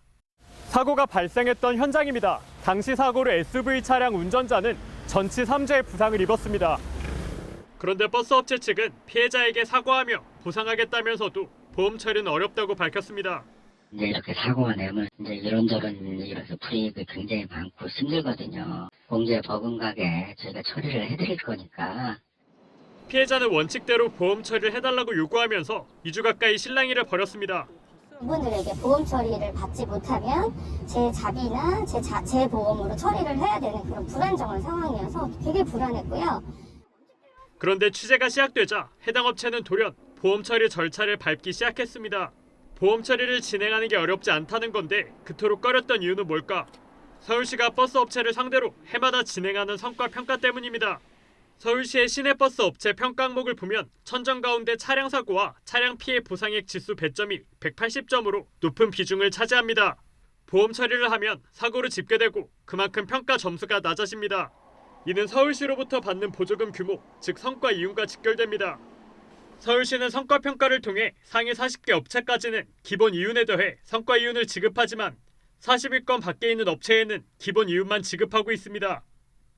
Speaker 21: 사고가 발생했던 현장입니다. 당시 사고로 SUV 차량 운전자는 전치 3주의 부상을 입었습니다. 그런데 버스 업체 측은 피해자에게 사과하며 보상하겠다면서도 보험 처리는 어렵다고 밝혔습니다.
Speaker 9: 이제 이렇게 사고가 나면 이제 이런저런 일에서 불이익이 굉장히 많고 힘들거든요. 공제 버금가게 저희가 처리를 해드릴 거니까.
Speaker 21: 피해자는 원칙대로 보험 처리를 해달라고 요구하면서 2주 가까이 실랑이를 벌였습니다.
Speaker 22: 그분들에게 보험 처리를 받지 못하면 제 자비나 제 보험으로 처리를 해야 되는 그런 불안정한 상황이어서 되게 불안했고요.
Speaker 21: 그런데 취재가 시작되자 해당 업체는 돌연 보험 처리 절차를 밟기 시작했습니다. 보험 처리를 진행하는 게 어렵지 않다는 건데 그토록 꺼렸던 이유는 뭘까? 서울시가 버스 업체를 상대로 해마다 진행하는 성과 평가 때문입니다. 서울시의 시내버스 업체 평가 항목을 보면 천정 가운데 차량 사고와 차량 피해 보상액 지수 배점이 180점으로 높은 비중을 차지합니다. 보험 처리를 하면 사고로 집계되고 그만큼 평가 점수가 낮아집니다. 이는 서울시로부터 받는 보조금 규모, 즉 성과 이윤과 직결됩니다. 서울시는 성과 평가를 통해 상위 40개 업체까지는 기본 이윤에 더해 성과 이윤을 지급하지만 40위권 밖에 있는 업체에는 기본 이윤만 지급하고 있습니다.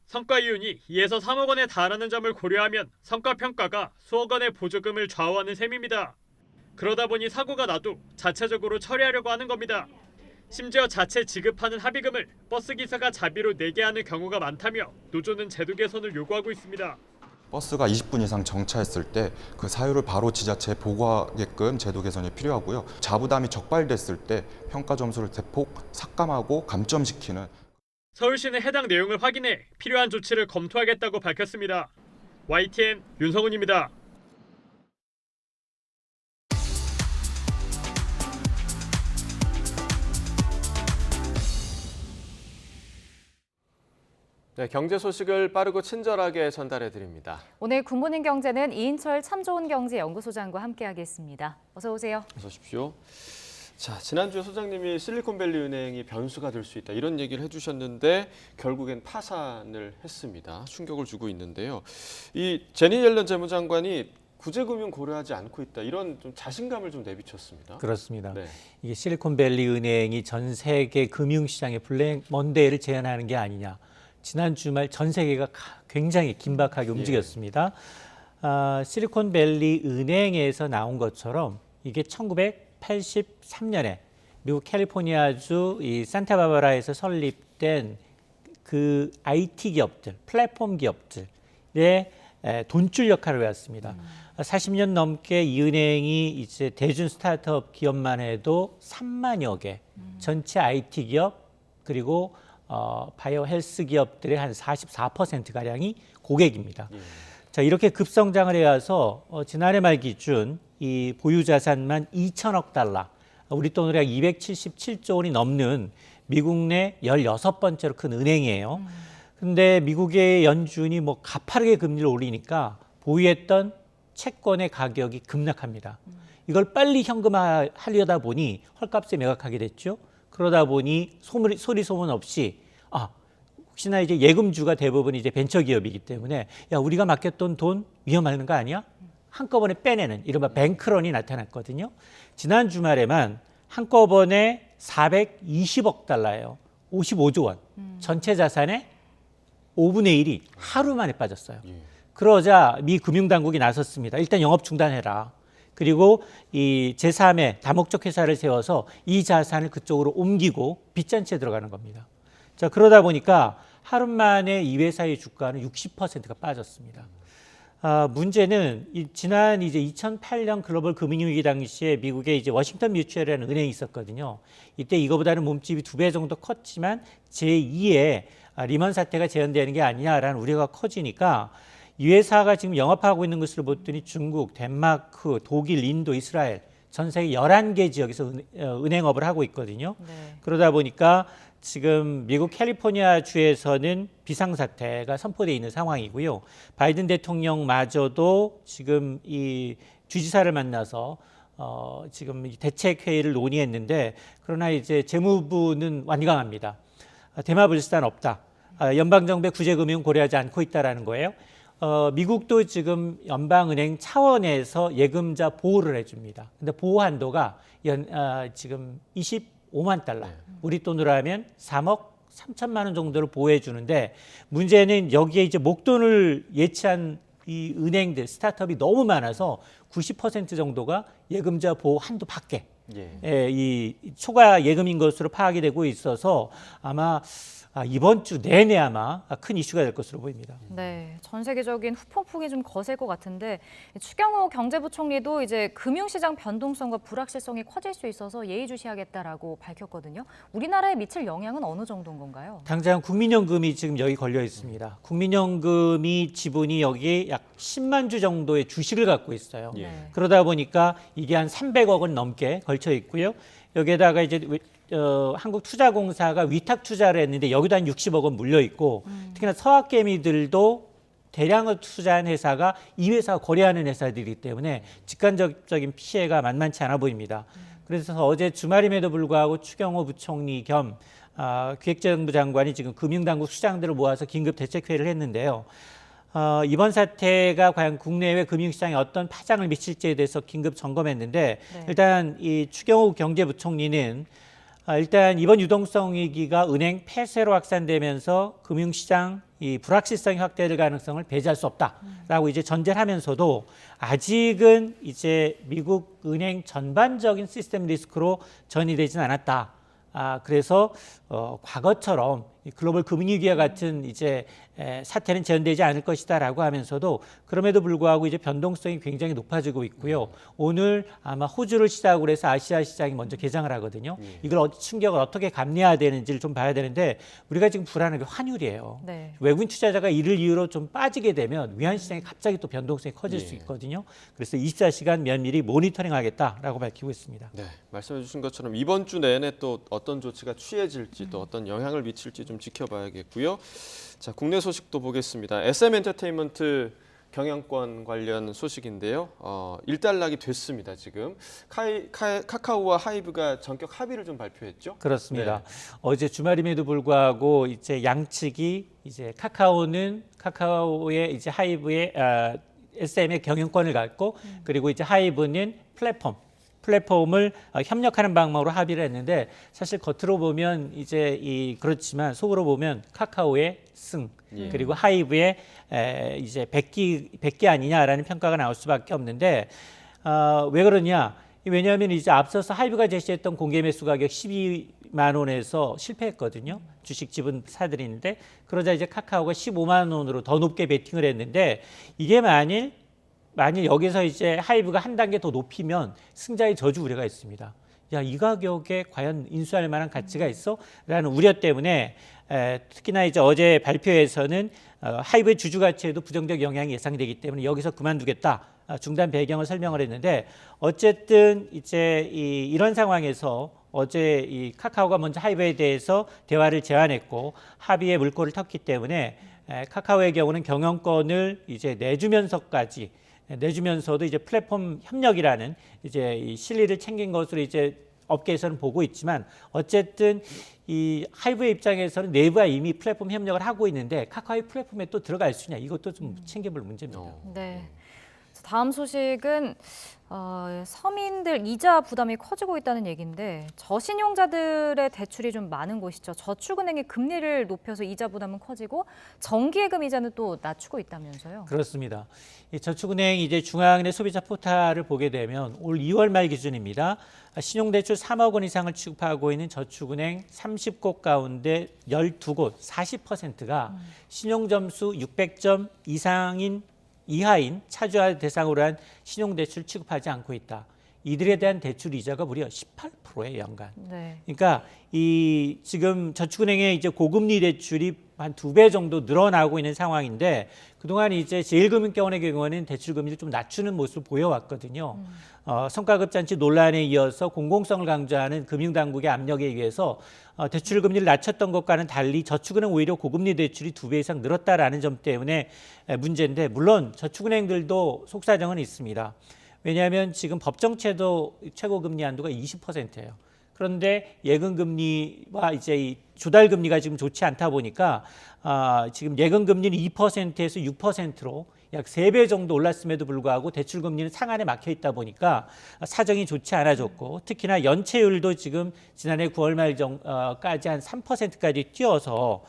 Speaker 21: 성과 이윤이 2에서 3억 원에 달하는 점을 고려하면 성과평가가 수억 원의 보조금을 좌우하는 셈입니다. 그러다 보니 사고가 나도 자체적으로 처리하려고 하는 겁니다. 심지어 자체 지급하는 합의금을 버스기사가 자비로 내게 하는 경우가 많다며 노조는 제도 개선을 요구하고 있습니다.
Speaker 3: 버스가 20분 이상 정차했을 때 그 사유를 바로 지자체에 보고하게끔 제도 개선이 필요하고요. 자부담이 적발됐을 때 평가 점수를 대폭 삭감하고 감점시키는.
Speaker 21: 서울시는 해당 내용을 확인해 필요한 조치를 검토하겠다고 밝혔습니다. YTN 윤성훈입니다.
Speaker 1: 네, 경제 소식을 빠르고 친절하게 전달해 드립니다.
Speaker 2: 오늘 굿모닝 경제는 이인철 참 좋은 경제 연구소장과 함께하겠습니다. 어서 오세요.
Speaker 1: 어서 오십시오. 자, 지난주에 소장님이 실리콘밸리 은행이 변수가 될 수 있다 이런 얘기를 해주셨는데 결국엔 파산을 했습니다. 충격을 주고 있는데요. 이 제니 옐런 재무장관이 구제금융 고려하지 않고 있다 이런 좀 자신감을 좀 내비쳤습니다.
Speaker 4: 그렇습니다.
Speaker 1: 네.
Speaker 4: 이게 실리콘밸리 은행이 전 세계 금융시장의 블랙 먼데이를 제안하는 게 아니냐. 지난 주말 전 세계가 굉장히 긴박하게 움직였습니다. 실리콘밸리 은행에서 나온 것처럼 이게 1983년에 미국 캘리포니아주 이 산타바바라에서 설립된 그 IT 기업들, 플랫폼 기업들의 돈줄 역할을 해왔습니다. 40년 넘게 이 은행이 이제 대중 스타트업 기업만 해도 3만여 개, 전체 IT 기업 그리고 바이오 헬스 기업들의 한 44%가량이 고객입니다. 자, 이렇게 급성장을 해와서 지난해 말 기준 이 보유 자산만 2천억 달러, 우리 돈으로 약 277조 원이 넘는 미국 내 16번째로 큰 은행이에요. 근데 미국의 연준이 뭐 가파르게 금리를 올리니까 보유했던 채권의 가격이 급락합니다. 이걸 빨리 현금화하려다 보니 헐값에 매각하게 됐죠. 그러다 보니 소리 소문 없이 혹시나 이제 예금주가 대부분 이제 벤처기업이기 때문에 야 우리가 맡겼던 돈 위험한 거 아니야? 한꺼번에 빼내는 이른바 뱅크런이 나타났거든요. 지난 주말에만 한꺼번에 420억 달러예요. 55조 원. 전체 자산의 5분의 1이 하루 만에 빠졌어요. 그러자 미 금융당국이 나섰습니다. 일단 영업 중단해라. 그리고 이 제3의 다목적 회사를 세워서 이 자산을 그쪽으로 옮기고 빚잔치에 들어가는 겁니다. 자, 그러다 보니까 하루 만에 이 회사의 주가는 60%가 빠졌습니다. 문제는 지난 이제 2008년 글로벌 금융위기 당시에 미국에 이제 워싱턴 뮤추얼이라는 은행이 있었거든요. 이때 이거보다는 몸집이 2배 정도 컸지만 제2의 리먼 사태가 재현되는 게 아니냐라는 우려가 커지니까 이 회사가 지금 영업하고 있는 것을 봤더니 중국, 덴마크, 독일, 인도, 이스라엘 전 세계 11개 지역에서 은행업을 하고 있거든요. 네. 그러다 보니까 지금 미국 캘리포니아 주에서는 비상사태가 선포되어 있는 상황이고요. 바이든 대통령마저도 지금 이 주지사를 만나서 지금 대책 회의를 논의했는데 그러나 이제 재무부는 완강합니다. 대마불산 없다. 연방정부의 구제금융 고려하지 않고 있다라는 거예요. 미국도 지금 연방은행 차원에서 예금자 보호를 해줍니다. 근데 보호 한도가 지금 25만 달러. 우리 돈으로 하면 3억 3천만 원 정도를 보호해 주는데 문제는 여기에 이제 목돈을 예치한 이 은행들, 스타트업이 너무 많아서 90% 정도가 예금자 보호 한도 밖에 이 초과 예금인 것으로 파악이 되고 있어서 아마 이번 주 내내 아마 큰 이슈가 될 것으로 보입니다.
Speaker 2: 네, 전 세계적인 후폭풍이 좀 거셀 것 같은데 추경호 경제부총리도 이제 금융시장 변동성과 불확실성이 커질 수 있어서 예의주시하겠다라고 밝혔거든요. 우리나라에 미칠 영향은 어느 정도인 건가요?
Speaker 4: 당장 국민연금이 지금 여기 걸려 있습니다. 국민연금이 지분이 여기 약 10만 주 정도의 주식을 갖고 있어요. 그러다 보니까 이게 한 300억 원 넘게 걸쳐 있고요. 여기에다가 이제 한국투자공사가 위탁 투자를 했는데 여기도 한 60억 원 물려 있고 특히나 서학개미들도 대량을 투자한 회사가 이 회사와 거래하는 회사들이기 때문에 직간접적인 피해가 만만치 않아 보입니다. 그래서 어제 주말임에도 불구하고 추경호 부총리 겸 기획재정부 장관이 지금 금융당국 수장들을 모아서 긴급 대책회의를 했는데요. 이번 사태가 과연 국내외 금융시장에 어떤 파장을 미칠지에 대해서 긴급 점검했는데 일단 이 추경호 경제부총리는 일단 이번 유동성 위기가 은행 폐쇄로 확산되면서 금융시장 이 불확실성이 확대될 가능성을 배제할 수 없다라고 이제 전제를 하면서도 아직은 이제 미국 은행 전반적인 시스템 리스크로 전이되지는 않았다. 그래서 과거처럼 글로벌 금융위기와 같은 이제 사태는 재현되지 않을 것이다라고 하면서도 그럼에도 불구하고 이제 변동성이 굉장히 높아지고 있고요. 오늘 아마 호주를 시작으로 해서 아시아 시장이 먼저 개장을 하거든요. 이걸 충격을 어떻게 감내해야 되는지를 좀 봐야 되는데 우리가 지금 불안한 게 환율이에요. 네. 외국인 투자자가 이를 이유로 좀 빠지게 되면 위안 시장이 갑자기 또 변동성이 커질 수 있거든요. 그래서 24시간 면밀히 모니터링하겠다라고 밝히고 있습니다.
Speaker 1: 네, 말씀해 주신 것처럼 이번 주 내내 또 어떤 조치가 취해질지 또 어떤 영향을 미칠지 좀 지켜봐야겠고요. 자, 국내 소식도 보겠습니다. SM엔터테인먼트 경영권 관련 소식인데요. 일단락이 됐습니다. 지금 카카오와 하이브가 전격 합의를 좀 발표했죠.
Speaker 4: 그렇습니다. 네. 어제 주말임에도 불구하고 이제 양측이 이제 카카오의 이제 하이브의 SM의 경영권을 갖고 그리고 이제 하이브는 플랫폼을 협력하는 방법으로 합의를 했는데 사실 겉으로 보면 이제 그렇지만 속으로 보면 카카오의 승 그리고 하이브의 이제 백기 아니냐라는 평가가 나올 수밖에 없는데 왜 그러냐? 왜냐하면 이제 앞서서 하이브가 제시했던 공개 매수 가격 12만 원에서 실패했거든요. 주식 지분 사들이는데 그러자 이제 카카오가 15만 원으로 더 높게 베팅을 했는데 이게 만일 여기서 이제 하이브가 한 단계 더 높이면 승자의 저주 우려가 있습니다. 야, 이 가격에 과연 인수할 만한 가치가 있어? 라는 우려 때문에 특히나 이제 어제 발표에서는 하이브의 주주 가치에도 부정적 영향이 예상되기 때문에 여기서 그만두겠다. 중단 배경을 설명을 했는데 어쨌든 이제 이런 상황에서 어제 이 카카오가 먼저 하이브에 대해서 대화를 제안했고 합의의 물꼬를 텄기 때문에 카카오의 경우는 경영권을 이제 내주면서도 이제 플랫폼 협력이라는 이제 이 실리를 챙긴 것으로 이제 업계에서는 보고 있지만 어쨌든 이 하이브의 입장에서는 내부와 이미 플랫폼 협력을 하고 있는데 카카오의 플랫폼에 또 들어갈 수 있냐 이것도 좀 챙겨볼 문제입니다.
Speaker 2: 네. 다음 소식은 서민들 이자 부담이 커지고 있다는 얘기인데 저신용자들의 대출이 좀 많은 곳이죠. 저축은행이 금리를 높여서 이자 부담은 커지고 정기예금 이자는 또 낮추고 있다면서요.
Speaker 4: 그렇습니다. 이 저축은행 이제 중앙은행 소비자 포탈을 보게 되면 올 2월 말 기준입니다. 신용대출 3억 원 이상을 취급하고 있는 저축은행 30곳 가운데 12곳 40%가 신용점수 600점 이하인 차주와 대상으로 한 신용대출 취급하지 않고 있다. 이들에 대한 대출 이자가 무려 18%예요, 연간. 네. 그러니까 지금 저축은행의 이제 고금리 대출이 한 2배 정도 늘어나고 있는 상황인데 그동안 이제 제1금융권의 경우에는 대출 금리를 좀 낮추는 모습을 보여왔거든요. 성과급잔치 논란에 이어서 공공성을 강조하는 금융당국의 압력에 의해서 대출 금리를 낮췄던 것과는 달리 저축은행 오히려 고금리 대출이 2배 이상 늘었다라는 점 때문에 문제인데 물론 저축은행들도 속사정은 있습니다. 왜냐하면 지금 법정채도 최고금리 한도가 20%예요. 그런데 예금금리와 이제 이 조달금리가 지금 좋지 않다 보니까 지금 예금금리는 2%에서 6%로 약 3배 정도 올랐음에도 불구하고 대출금리는 상한에 막혀 있다 보니까 사정이 좋지 않아졌고 특히나 연체율도 지금 지난해 9월 말까지 한 3%까지 뛰어서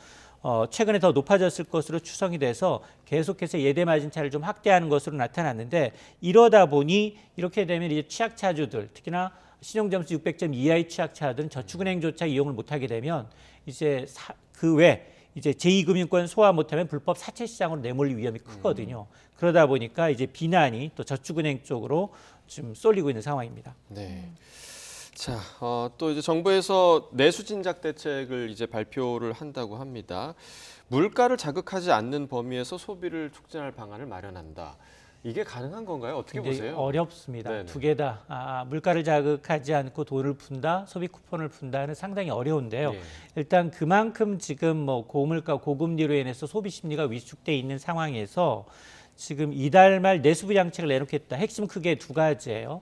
Speaker 4: 최근에 더 높아졌을 것으로 추정이 돼서 계속해서 예대 마진 차를 좀 확대하는 것으로 나타났는데 이러다 보니 이렇게 되면 이제 취약차주들 특히나 신용점수 600점 이하의 취약차들은 저축은행조차 이용을 못하게 되면 이제 그 외 이제 제2금융권 소화 못하면 불법 사채 시장으로 내몰릴 위험이 크거든요. 그러다 보니까 이제 비난이 또 저축은행 쪽으로 좀 쏠리고 있는 상황입니다.
Speaker 1: 네. 자, 또 이제 정부에서 내수 진작 대책을 이제 발표를 한다고 합니다. 물가를 자극하지 않는 범위에서 소비를 촉진할 방안을 마련한다. 이게 가능한 건가요? 어떻게 보세요?
Speaker 4: 어렵습니다.
Speaker 1: 네네.
Speaker 4: 두 개 다 물가를 자극하지 않고 돈을 푼다, 소비 쿠폰을 푼다는 상당히 어려운데요.
Speaker 1: 예.
Speaker 4: 일단 그만큼 지금 뭐 고물가, 고금리로 인해서 소비 심리가 위축돼 있는 상황에서 지금 이달 말 내수부 양책을 내놓겠다. 핵심 크게 두 가지예요.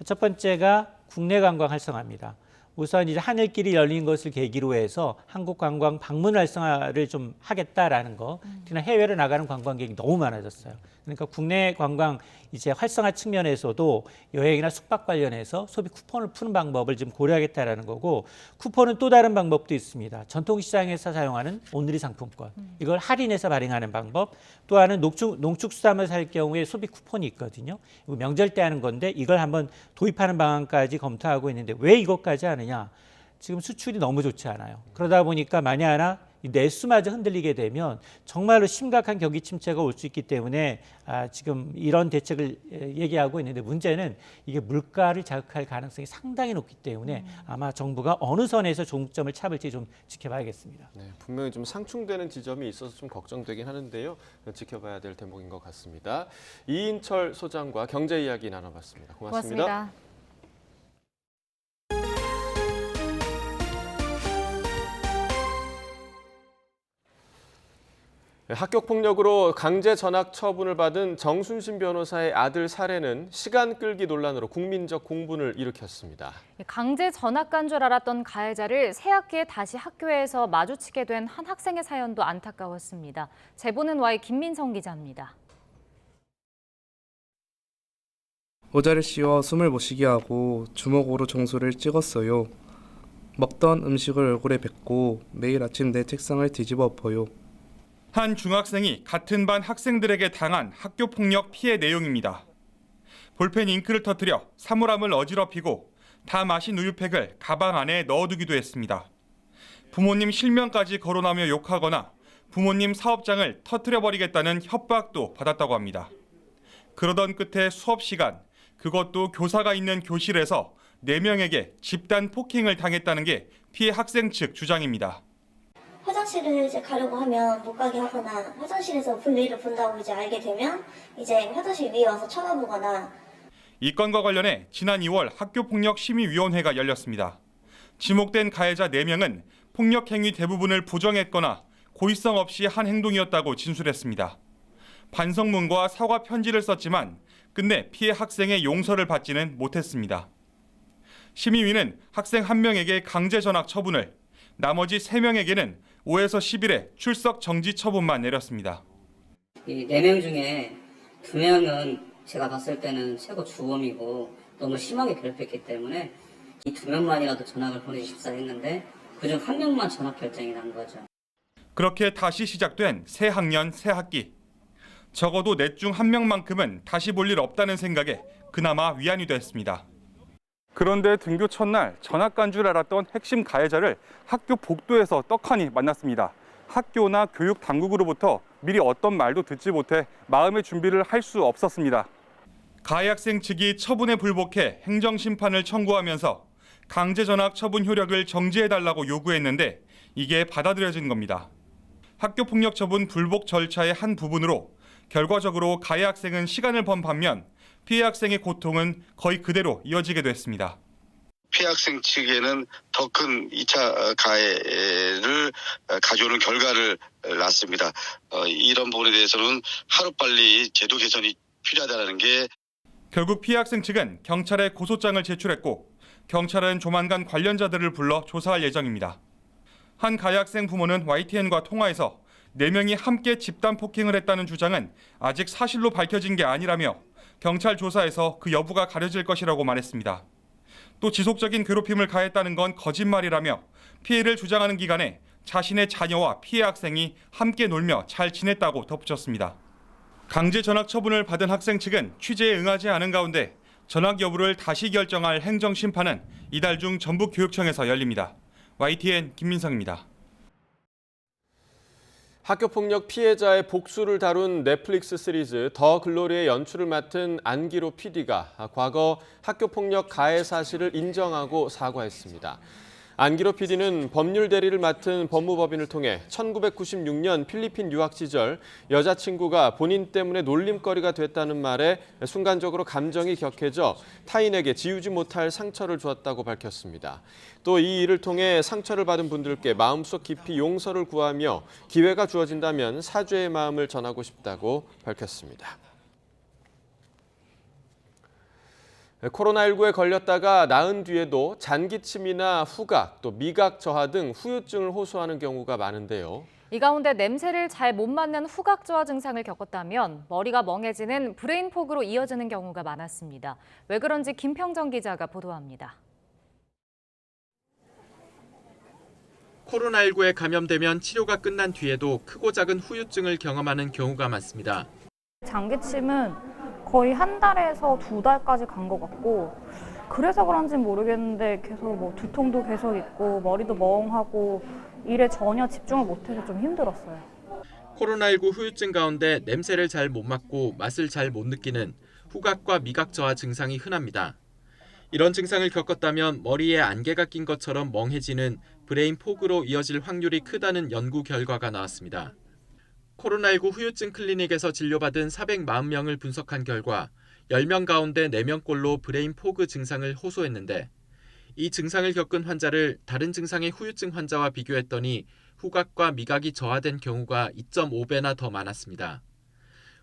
Speaker 4: 첫 번째가 국내 관광 활성화입니다. 우선 이제 하늘길이 열린 것을 계기로 해서 한국 관광 방문 활성화를 좀 하겠다라는 거. 특히나 해외로 나가는 관광객이 너무 많아졌어요. 그러니까 국내 관광 이제 활성화 측면에서도 여행이나 숙박 관련해서 소비 쿠폰을 푸는 방법을 지금 고려하겠다라는 거고, 쿠폰은 또 다른 방법도 있습니다. 전통시장에서 사용하는 온누리 상품권, 이걸 할인해서 발행하는 방법. 또 하나는 농축수산물 살 경우에 소비 쿠폰이 있거든요. 이거 명절 때 하는 건데 이걸 한번 도입하는 방안까지 검토하고 있는데, 왜 이것까지 하느냐? 지금 수출이 너무 좋지 않아요. 그러다 보니까 만약 하나 이 내수마저 흔들리게 되면 정말로 심각한 경기 침체가 올 수 있기 때문에 지금 이런 대책을 얘기하고 있는데, 문제는 이게 물가를 자극할 가능성이 상당히 높기 때문에 아마 정부가 어느 선에서 종점을 잡을지 좀 지켜봐야겠습니다.
Speaker 1: 네, 분명히 좀 상충되는 지점이 있어서 좀 걱정되긴 하는데요. 지켜봐야 될 대목인 것 같습니다. 이인철 소장과 경제 이야기 나눠봤습니다. 고맙습니다. 학교폭력으로 강제 전학 처분을 받은 정순신 변호사의 아들 살해는 시간 끌기 논란으로 국민적 공분을 일으켰습니다.
Speaker 2: 강제 전학 간 줄 알았던 가해자를 새 학기에 다시 학교에서 마주치게 된 한 학생의 사연도 안타까웠습니다. 제보는 와이 김민성 기자입니다.
Speaker 7: 모자를 씌워 숨을 못 쉬게 하고 주먹으로 정수를 찍었어요. 먹던 음식을 얼굴에 뱉고 매일 아침 내 책상을 뒤집어 엎어요.
Speaker 8: 한 중학생이 같은 반 학생들에게 당한 학교폭력 피해 내용입니다. 볼펜 잉크를 터뜨려 사물함을 어지럽히고 다 마신 우유팩을 가방 안에 넣어두기도 했습니다. 부모님 실명까지 거론하며 욕하거나 부모님 사업장을 터뜨려버리겠다는 협박도 받았다고 합니다. 그러던 끝에 수업 시간, 그것도 교사가 있는 교실에서 4명에게 집단 폭행을 당했다는 게 피해 학생 측 주장입니다.
Speaker 22: 화장실을 이제 가려고 하면 못 가게 하거나, 화장실에서 볼일을 본다고 이제 알게 되면 이제 화장실 위에 와서 쳐다보거나.
Speaker 8: 이 건과 관련해 지난 2월 학교폭력심의위원회가 열렸습니다. 지목된 가해자 4명은 폭력 행위 대부분을 부정했거나 고의성 없이 한 행동이었다고 진술했습니다. 반성문과 사과 편지를 썼지만 끝내 피해 학생의 용서를 받지는 못했습니다. 심의위는 학생 1명에게 강제 전학 처분을, 나머지 3명에게는 5에서 10일의 출석 정지 처분만 내렸습니다.
Speaker 23: 이 4명 중에 2명은 제가 봤을 때는 최고 주범이고 너무 심하게 괴롭혔기 때문에 이 2명만이라도 전학을 보내주십사 했는데 그중 1명만 전학 결정이 난 거죠.
Speaker 8: 그렇게 다시 시작된 새 학년 새 학기. 적어도 넷 중 1명만큼은 다시 볼 일 없다는 생각에 그나마 위안이 됐습니다. 그런데 등교 첫날 전학 간 줄 알았던 핵심 가해자를 학교 복도에서 떡하니 만났습니다. 학교나 교육 당국으로부터 미리 어떤 말도 듣지 못해 마음의 준비를 할 수 없었습니다. 가해 학생 측이 처분에 불복해 행정심판을 청구하면서 강제 전학 처분 효력을 정지해달라고 요구했는데 이게 받아들여진 겁니다. 학교폭력 처분 불복 절차의 한 부분으로 결과적으로 가해 학생은 시간을 번 반면 피해 학생의 고통은 거의 그대로 이어지게 됐습니다.
Speaker 24: 피해 학생 측에는 더 큰 2차 가해를 가져오는 결과를 낳습니다. 이런 부분에 대해서는 하루빨리 제도 개선이 필요하다는 게.
Speaker 8: 결국 피해 학생 측은 경찰에 고소장을 제출했고 경찰은 조만간 관련자들을 불러 조사할 예정입니다. 한 가해 학생 부모는 YTN과 통화에서 4명이 함께 집단 폭행을 했다는 주장은 아직 사실로 밝혀진 게 아니라며 경찰 조사에서 그 여부가 가려질 것이라고 말했습니다. 또 지속적인 괴롭힘을 가했다는 건 거짓말이라며 피해를 주장하는 기간에 자신의 자녀와 피해 학생이 함께 놀며 잘 지냈다고 덧붙였습니다. 강제 전학 처분을 받은 학생 측은 취재에 응하지 않은 가운데 전학 여부를 다시 결정할 행정심판은 이달 중 전북교육청에서 열립니다. YTN 김민성입니다.
Speaker 1: 학교폭력 피해자의 복수를 다룬 넷플릭스 시리즈 더 글로리의 연출을 맡은 안기로 PD가 과거 학교폭력 가해 사실을 인정하고 사과했습니다. 안기로 PD는 법률 대리를 맡은 법무법인을 통해 1996년 필리핀 유학 시절 여자친구가 본인 때문에 놀림거리가 됐다는 말에 순간적으로 감정이 격해져 타인에게 지우지 못할 상처를 주었다고 밝혔습니다. 또 이 일을 통해 상처를 받은 분들께 마음속 깊이 용서를 구하며 기회가 주어진다면 사죄의 마음을 전하고 싶다고 밝혔습니다. 코로나19에 걸렸다가 나은 뒤에도 잔기침이나 후각, 또 미각 저하 등 후유증을 호소하는 경우가 많은데요.
Speaker 2: 이 가운데 냄새를 잘 못 맡는 후각 저하 증상을 겪었다면 머리가 멍해지는 브레인 포그로 이어지는 경우가 많았습니다. 왜 그런지 김평정 기자가 보도합니다.
Speaker 5: 코로나19에 감염되면 치료가 끝난 뒤에도 크고 작은 후유증을 경험하는 경우가 많습니다.
Speaker 6: 장기침은 거의 한 달에서 2달까지 간 것 같고, 그래서 그런지 모르겠는데 계속 두통도 계속 있고 머리도 멍하고 일에 전혀 집중을 못해서 좀 힘들었어요.
Speaker 5: 코로나19 후유증 가운데 냄새를 잘 못 맡고 맛을 잘 못 느끼는 후각과 미각 저하 증상이 흔합니다. 이런 증상을 겪었다면 머리에 안개가 낀 것처럼 멍해지는 브레인 포그로 이어질 확률이 크다는 연구 결과가 나왔습니다. 코로나19 후유증 클리닉에서 진료받은 440명을 분석한 결과 10명 가운데 4명꼴로 브레인 포그 증상을 호소했는데, 이 증상을 겪은 환자를 다른 증상의 후유증 환자와 비교했더니 후각과 미각이 저하된 경우가 2.5배나 더 많았습니다.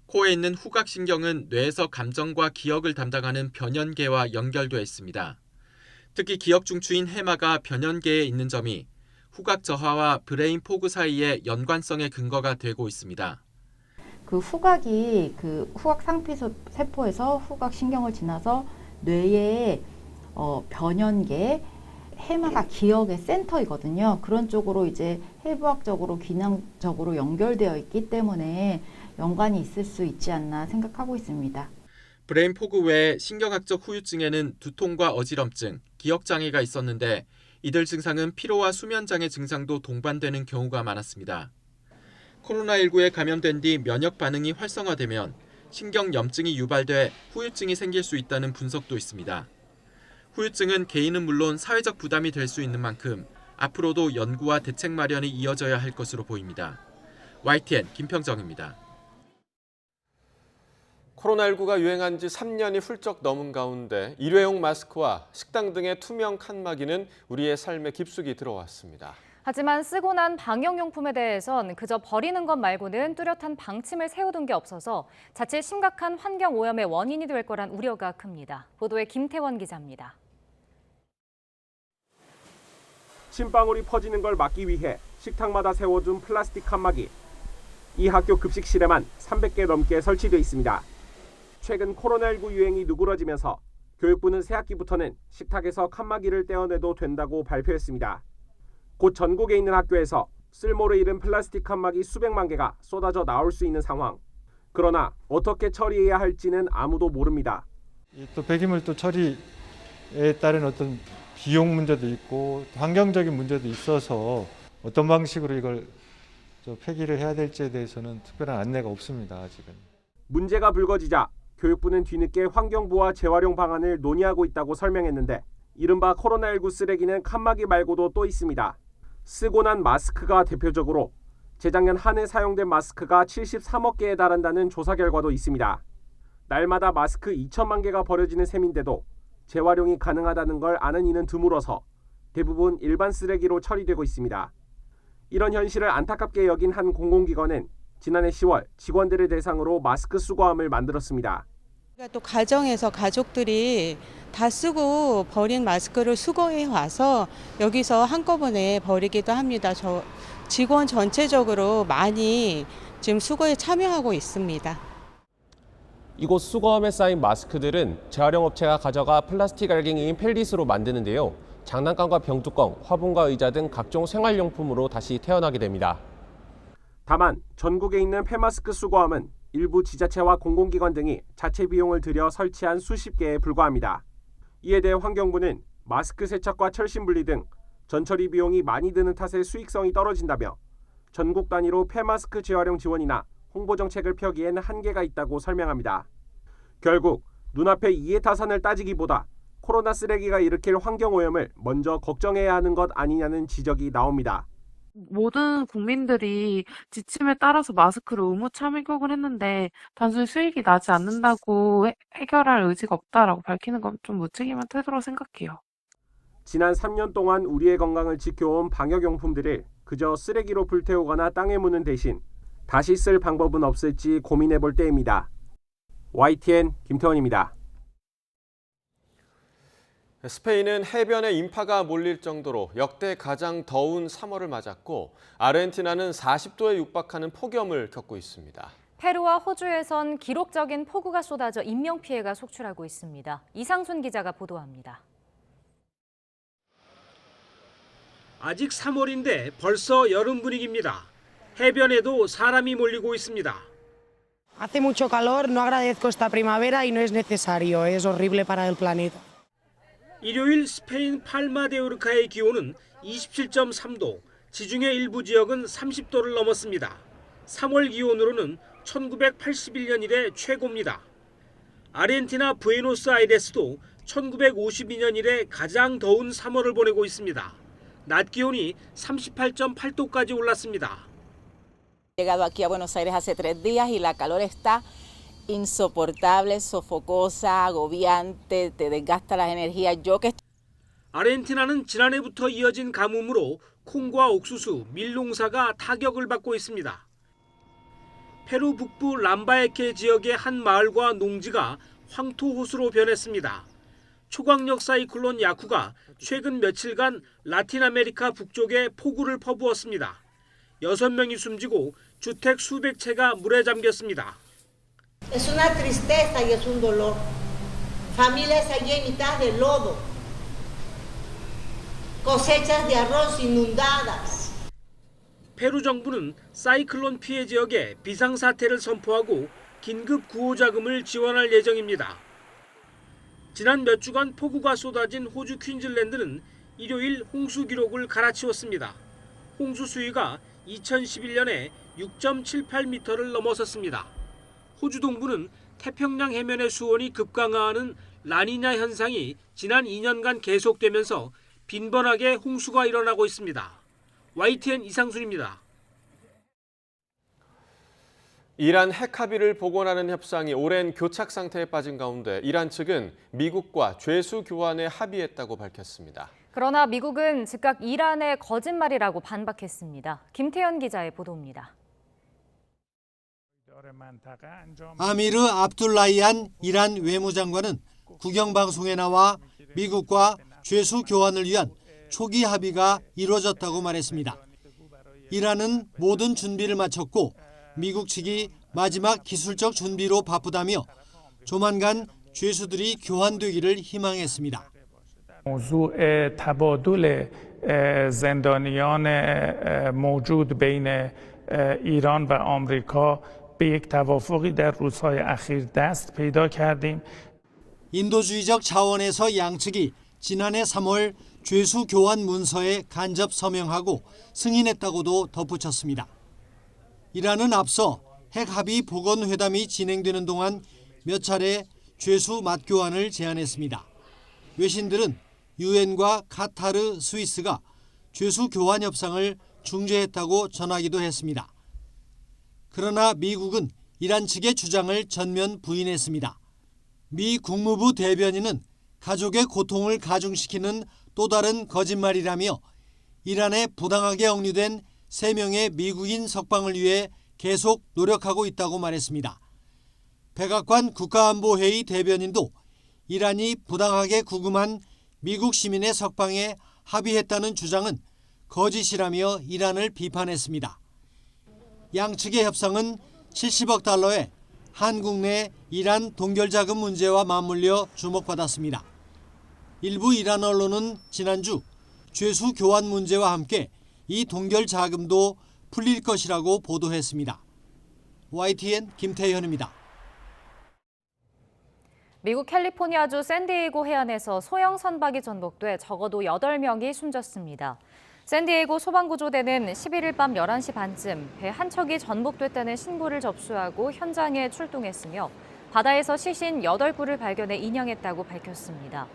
Speaker 5: 코에 있는 후각신경은 뇌에서 감정과 기억을 담당하는 변연계와 연결돼 있습니다. 특히 기억 중추인 해마가 변연계에 있는 점이 후각 저하와 브레인 포그 사이의 연관성의 근거가 되고 있습니다.
Speaker 10: 그 후각이 후각 상피 세포에서 후각 신경을 지나서 뇌의 변연계, 해마가 기억의 센터이거든요. 그런 쪽으로 이제 해부학적으로 기능적으로 연결되어 있기 때문에 연관이 있을 수 있지 않나 생각하고 있습니다.
Speaker 5: 브레인 포그 외에 신경학적 후유증에는 두통과 어지럼증, 기억장애가 있었는데 이들 증상은 피로와 수면장애 증상도 동반되는 경우가 많았습니다. 코로나19에 감염된 뒤 면역 반응이 활성화되면 신경염증이 유발돼 후유증이 생길 수 있다는 분석도 있습니다. 후유증은 개인은 물론 사회적 부담이 될 수 있는 만큼 앞으로도 연구와 대책 마련이 이어져야 할 것으로 보입니다. YTN 김평정입니다.
Speaker 1: 코로나19가 유행한 지 3년이 훌쩍 넘은 가운데 일회용 마스크와 식당 등의 투명 칸막이는 우리의 삶에 깊숙이 들어왔습니다.
Speaker 2: 하지만 쓰고 난 방역용품에 대해선 그저 버리는 것 말고는 뚜렷한 방침을 세워둔 게 없어서 자칫 심각한 환경오염의 원인이 될 거란 우려가 큽니다. 보도에 김태원 기자입니다.
Speaker 11: 침방울이 퍼지는 걸 막기 위해 식탁마다 세워둔 플라스틱 칸막이. 이 학교 급식실에만 300개 넘게 설치돼 있습니다. 최근 코로나19 유행이 누그러지면서 교육부는 새학기부터는 식탁에서 칸막이를 떼어내도 된다고 발표했습니다. 곧 전국에 있는 학교에서 쓸모를 잃은 플라스틱 칸막이 수백만 개가 쏟아져 나올 수 있는 상황. 그러나 어떻게 처리해야 할지는 아무도 모릅니다.
Speaker 25: 또 폐기물도 처리에 따른 어떤 비용 문제도 있고 환경적인 문제도 있어서 어떤 방식으로 이걸 폐기를 해야 될지에 대해서는 특별한 안내가 없습니다. 아직은. 문제가 불거지자 교육부는 뒤늦게 환경부와 재활용 방안을 논의하고 있다고 설명했는데, 이른바 코로나19 쓰레기는 칸막이 말고도 또 있습니다. 쓰고 난 마스크가 대표적으로 재작년 한 해 사용된 마스크가 73억 개에 달한다는 조사 결과도 있습니다. 날마다 마스크 2천만 개가 버려지는 셈인데도 재활용이 가능하다는 걸 아는 이는 드물어서 대부분 일반 쓰레기로 처리되고 있습니다. 이런 현실을 안타깝게 여긴 한 공공기관은 지난해 10월 직원들을 대상으로 마스크 수거함을 만들었습니다.
Speaker 26: 또 가정에서 가족들이 다 쓰고 버린 마스크를 수거해 와서 여기서 한꺼번에 버리기도 합니다. 저 직원 전체적으로 많이 지금 수거에 참여하고 있습니다.
Speaker 27: 이곳 수거함에 쌓인 마스크들은 재활용 업체가 가져가 플라스틱 알갱이인 펠릿으로 만드는데요. 장난감과 병뚜껑, 화분과 의자 등 각종 생활용품으로 다시 태어나게 됩니다.
Speaker 11: 다만 전국에 있는 폐마스크 수거함은 일부 지자체와 공공기관 등이 자체 비용을 들여 설치한 수십 개에 불과합니다. 이에 대해 환경부는 마스크 세척과 철심 분리 등 전처리 비용이 많이 드는 탓에 수익성이 떨어진다며 전국 단위로 폐마스크 재활용 지원이나 홍보 정책을 펴기엔 한계가 있다고 설명합니다. 결국 눈앞의 이해타산을 따지기보다 코로나 쓰레기가 일으킬 환경오염을 먼저 걱정해야 하는 것 아니냐는 지적이 나옵니다.
Speaker 28: 모든 국민들이 지침에 따라서 마스크를 의무 착용을 했는데 단순히 수익이 나지 않는다고 해결할 의지가 없다라고 밝히는 건 좀 무책임한 태도로 생각해요.
Speaker 11: 지난 3년 동안 우리의 건강을 지켜온 방역용품들을 그저 쓰레기로 불태우거나 땅에 묻는 대신 다시 쓸 방법은 없을지 고민해볼 때입니다. YTN 김태원입니다.
Speaker 1: 스페인은 해변에 인파가 몰릴 정도로 역대 가장 더운 3월을 맞았고 아르헨티나는 40도에 육박하는 폭염을 겪고 있습니다.
Speaker 2: 페루와 호주에선 기록적인 폭우가 쏟아져 인명피해가 속출하고 있습니다. 이상순 기자가 보도합니다.
Speaker 12: 아직 3월인데 벌써 여름 분위기입니다. 해변에도 사람이 몰리고 있습니다.
Speaker 13: Hace mucho calor, no agradezco esta primavera y no es necesario, es horrible para el planeta.
Speaker 12: 일요일 스페인 팔마데오르카의 기온은 27.3도, 지중해 일부 지역은 30도를 넘었습니다. 3월 기온으로는 1981년 이래 최고입니다. 아르헨티나 부에노스아이레스도 1952년 이래 가장 더운 3월을 보내고 있습니다. 낮 기온이 38.8도까지 올랐습니다.
Speaker 14: He llegado aquí a Buenos Aires hace 3 días y la calor está insoportable, sofocosa, agobiante, te desgasta las energías.
Speaker 12: 아르헨티나는 지난해부터 이어진 가뭄으로 콩과 옥수수, 밀농사가 타격을 받고 있습니다. 페루 북부 람바에케 지역의 한 마을과 농지가 황토호수로 변했습니다. 초강력 사이클론 야쿠가 최근 며칠간 라틴 아메리카 북쪽에 폭우를 퍼부었습니다. 6명이 숨지고 주택 수백 채가 물에 잠겼습니다.
Speaker 15: Es una tristeza y es un dolor. Familias allí en mitad de lodo. Cosechas de arroz inundadas.
Speaker 12: 페루 정부는 사이클론 피해 지역에 비상사태를 선포하고 긴급 구호 자금을 지원할 예정입니다. 지난 몇 주간 폭우가 쏟아진 호주 퀸즐랜드는 일요일 홍수 기록을 갈아치웠습니다. 홍수 수위가 2011년에 6.78m를 넘어섰습니다. 호주 동부는 태평양 해면의 수온이 급강하하는 라니냐 현상이 지난 2년간 계속되면서 빈번하게 홍수가 일어나고 있습니다. YTN 이상순입니다.
Speaker 1: 이란 핵 합의를 복원하는 협상이 오랜 교착 상태에 빠진 가운데 이란 측은 미국과 죄수 교환에 합의했다고 밝혔습니다.
Speaker 2: 그러나 미국은 즉각 이란의 거짓말이라고 반박했습니다. 김태현 기자의 보도입니다.
Speaker 16: 아미르 압둘라히안 이란 외무장관은 국영방송에 나와 미국과 죄수 교환을 위한 초기 합의가 이루어졌다고 말했습니다. 이란은 모든 준비를 마쳤고 미국 측이 마지막 기술적 준비로 바쁘다며 조만간 죄수들이 교환되기를 희망했습니다.
Speaker 17: موضوع تبادل زندانیان موجود بین ایران و آمریکا به یک توافقی در روزهای اخیر دست پیدا کردیم.
Speaker 16: 인도주의적 차원에서 양측이 지난해 3월 죄수 교환 문서에 간접 서명하고 승인했다고도 덧붙였습니다. 이란은 앞서 핵 합의 복원 회담이 진행되는 동안 몇 차례 죄수 맞교환을 제안했습니다. 외신들은 유엔과 카타르, 스위스가 죄수 교환 협상을 중재했다고 전하기도 했습니다. 그러나 미국은 이란 측의 주장을 전면 부인했습니다. 미 국무부 대변인은 가족의 고통을 가중시키는 또 다른 거짓말이라며 이란에 부당하게 억류된 3명의 미국인 석방을 위해 계속 노력하고 있다고 말했습니다. 백악관 국가안보회의 대변인도 이란이 부당하게 구금한 미국 시민의 석방에 합의했다는 주장은 거짓이라며 이란을 비판했습니다. 양측의 협상은 70억 달러의 한국 내 이란 동결자금 문제와 맞물려 주목받았습니다. 일부 이란 언론은 지난주 죄수 교환 문제와 함께 이 동결 자금도 풀릴 것이라고 보도했습니다. YTN 김태현입니다.
Speaker 2: 미국 캘리포니아주 샌디에이고 해안에서 소형 선박이 전복돼 적어도 8명이 숨졌습니다. 샌디에이고 소방구조대는 11일 밤 11시 반쯤 배 한 척이 전복됐다는 신고를 접수하고 현장에 출동했으며 바다에서 시신 8구를 발견해 인양했다고 밝혔습니다.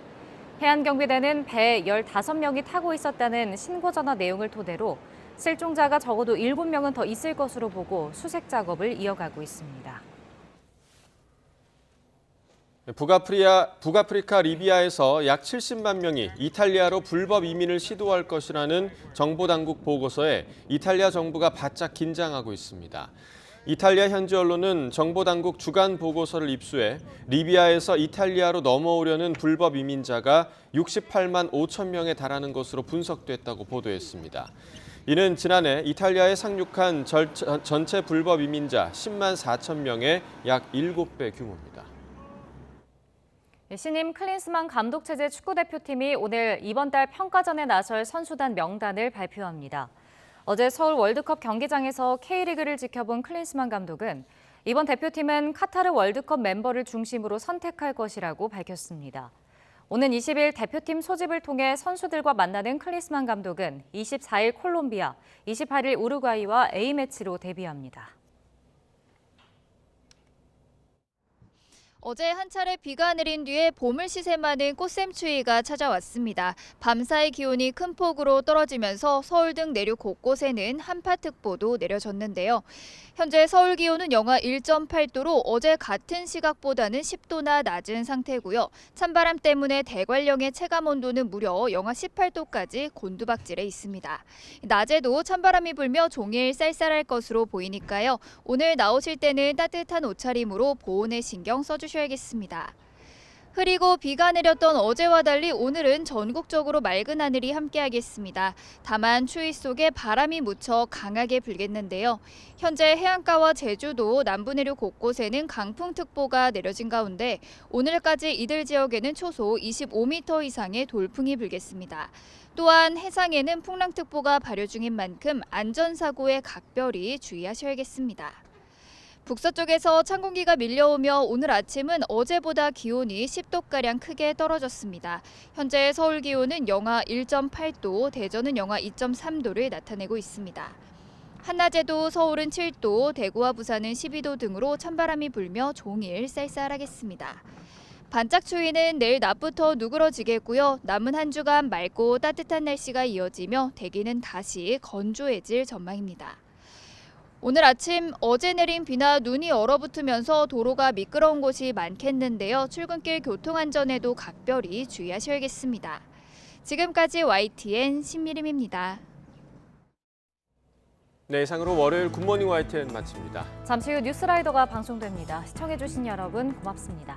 Speaker 2: 해안경비대는 배 15명이 타고 있었다는 신고 전화 내용을 토대로 실종자가 적어도 7명은 더 있을 것으로 보고 수색 작업을 이어가고 있습니다.
Speaker 1: 북아프리카 리비아에서 약 70만 명이 이탈리아로 불법 이민을 시도할 것이라는 정보당국 보고서에 이탈리아 정부가 바짝 긴장하고 있습니다. 이탈리아 현지 언론은 정보당국 주간 보고서를 입수해 리비아에서 이탈리아로 넘어오려는 불법 이민자가 68만 5천 명에 달하는 것으로 분석됐다고 보도했습니다. 이는 지난해 이탈리아에 상륙한 전체 불법 이민자 10만 4천 명의 약 7배 규모입니다.
Speaker 2: 신임 클린스만 감독체제 축구대표팀이 오늘 이번 달 평가전에 나설 선수단 명단을 발표합니다. 어제 서울 월드컵 경기장에서 K리그를 지켜본 클린스만 감독은 이번 대표팀은 카타르 월드컵 멤버를 중심으로 선택할 것이라고 밝혔습니다. 오는 20일 대표팀 소집을 통해 선수들과 만나는 클린스만 감독은 24일 콜롬비아, 28일 우루과이와 A매치로 데뷔합니다.
Speaker 3: 어제 한 차례 비가 내린 뒤에 봄을 시샘하는 꽃샘추위가 찾아왔습니다. 밤사이 기온이 큰 폭으로 떨어지면서 서울 등 내륙 곳곳에는 한파특보도 내려졌는데요. 현재 서울 기온은 영하 1.8도로 어제 같은 시각보다는 10도나 낮은 상태고요. 찬바람 때문에 대관령의 체감온도는 무려 영하 18도까지 곤두박질해 있습니다. 낮에도 찬바람이 불며 종일 쌀쌀할 것으로 보이니까요. 오늘 나오실 때는 따뜻한 옷차림으로 보온에 신경 써주셔야겠습니다. 흐리고 비가 내렸던 어제와 달리 오늘은 전국적으로 맑은 하늘이 함께하겠습니다. 다만 추위 속에 바람이 무척 강하게 불겠는데요. 현재 해안가와 제주도, 남부 내륙 곳곳에는 강풍특보가 내려진 가운데 오늘까지 이들 지역에는 초속 25m 이상의 돌풍이 불겠습니다. 또한 해상에는 풍랑특보가 발효 중인 만큼 안전사고에 각별히 주의하셔야겠습니다. 북서쪽에서 찬 공기가 밀려오며 오늘 아침은 어제보다 기온이 10도가량 크게 떨어졌습니다. 현재 서울 기온은 영하 1.8도, 대전은 영하 2.3도를 나타내고 있습니다. 한낮에도 서울은 7도, 대구와 부산은 12도 등으로 찬바람이 불며 종일 쌀쌀하겠습니다. 반짝 추위는 내일 낮부터 누그러지겠고요. 남은 한 주간 맑고 따뜻한 날씨가 이어지며 대기는 다시 건조해질 전망입니다. 오늘 아침 어제 내린 비나 눈이 얼어붙으면서 도로가 미끄러운 곳이 많겠는데요. 출근길 교통안전에도 각별히 주의하셔야겠습니다. 지금까지 YTN 신미림입니다.
Speaker 1: 네, 이상으로 월요일 굿모닝 YTN 마칩니다.
Speaker 2: 잠시 후 뉴스라이더가 방송됩니다. 시청해주신 여러분 고맙습니다.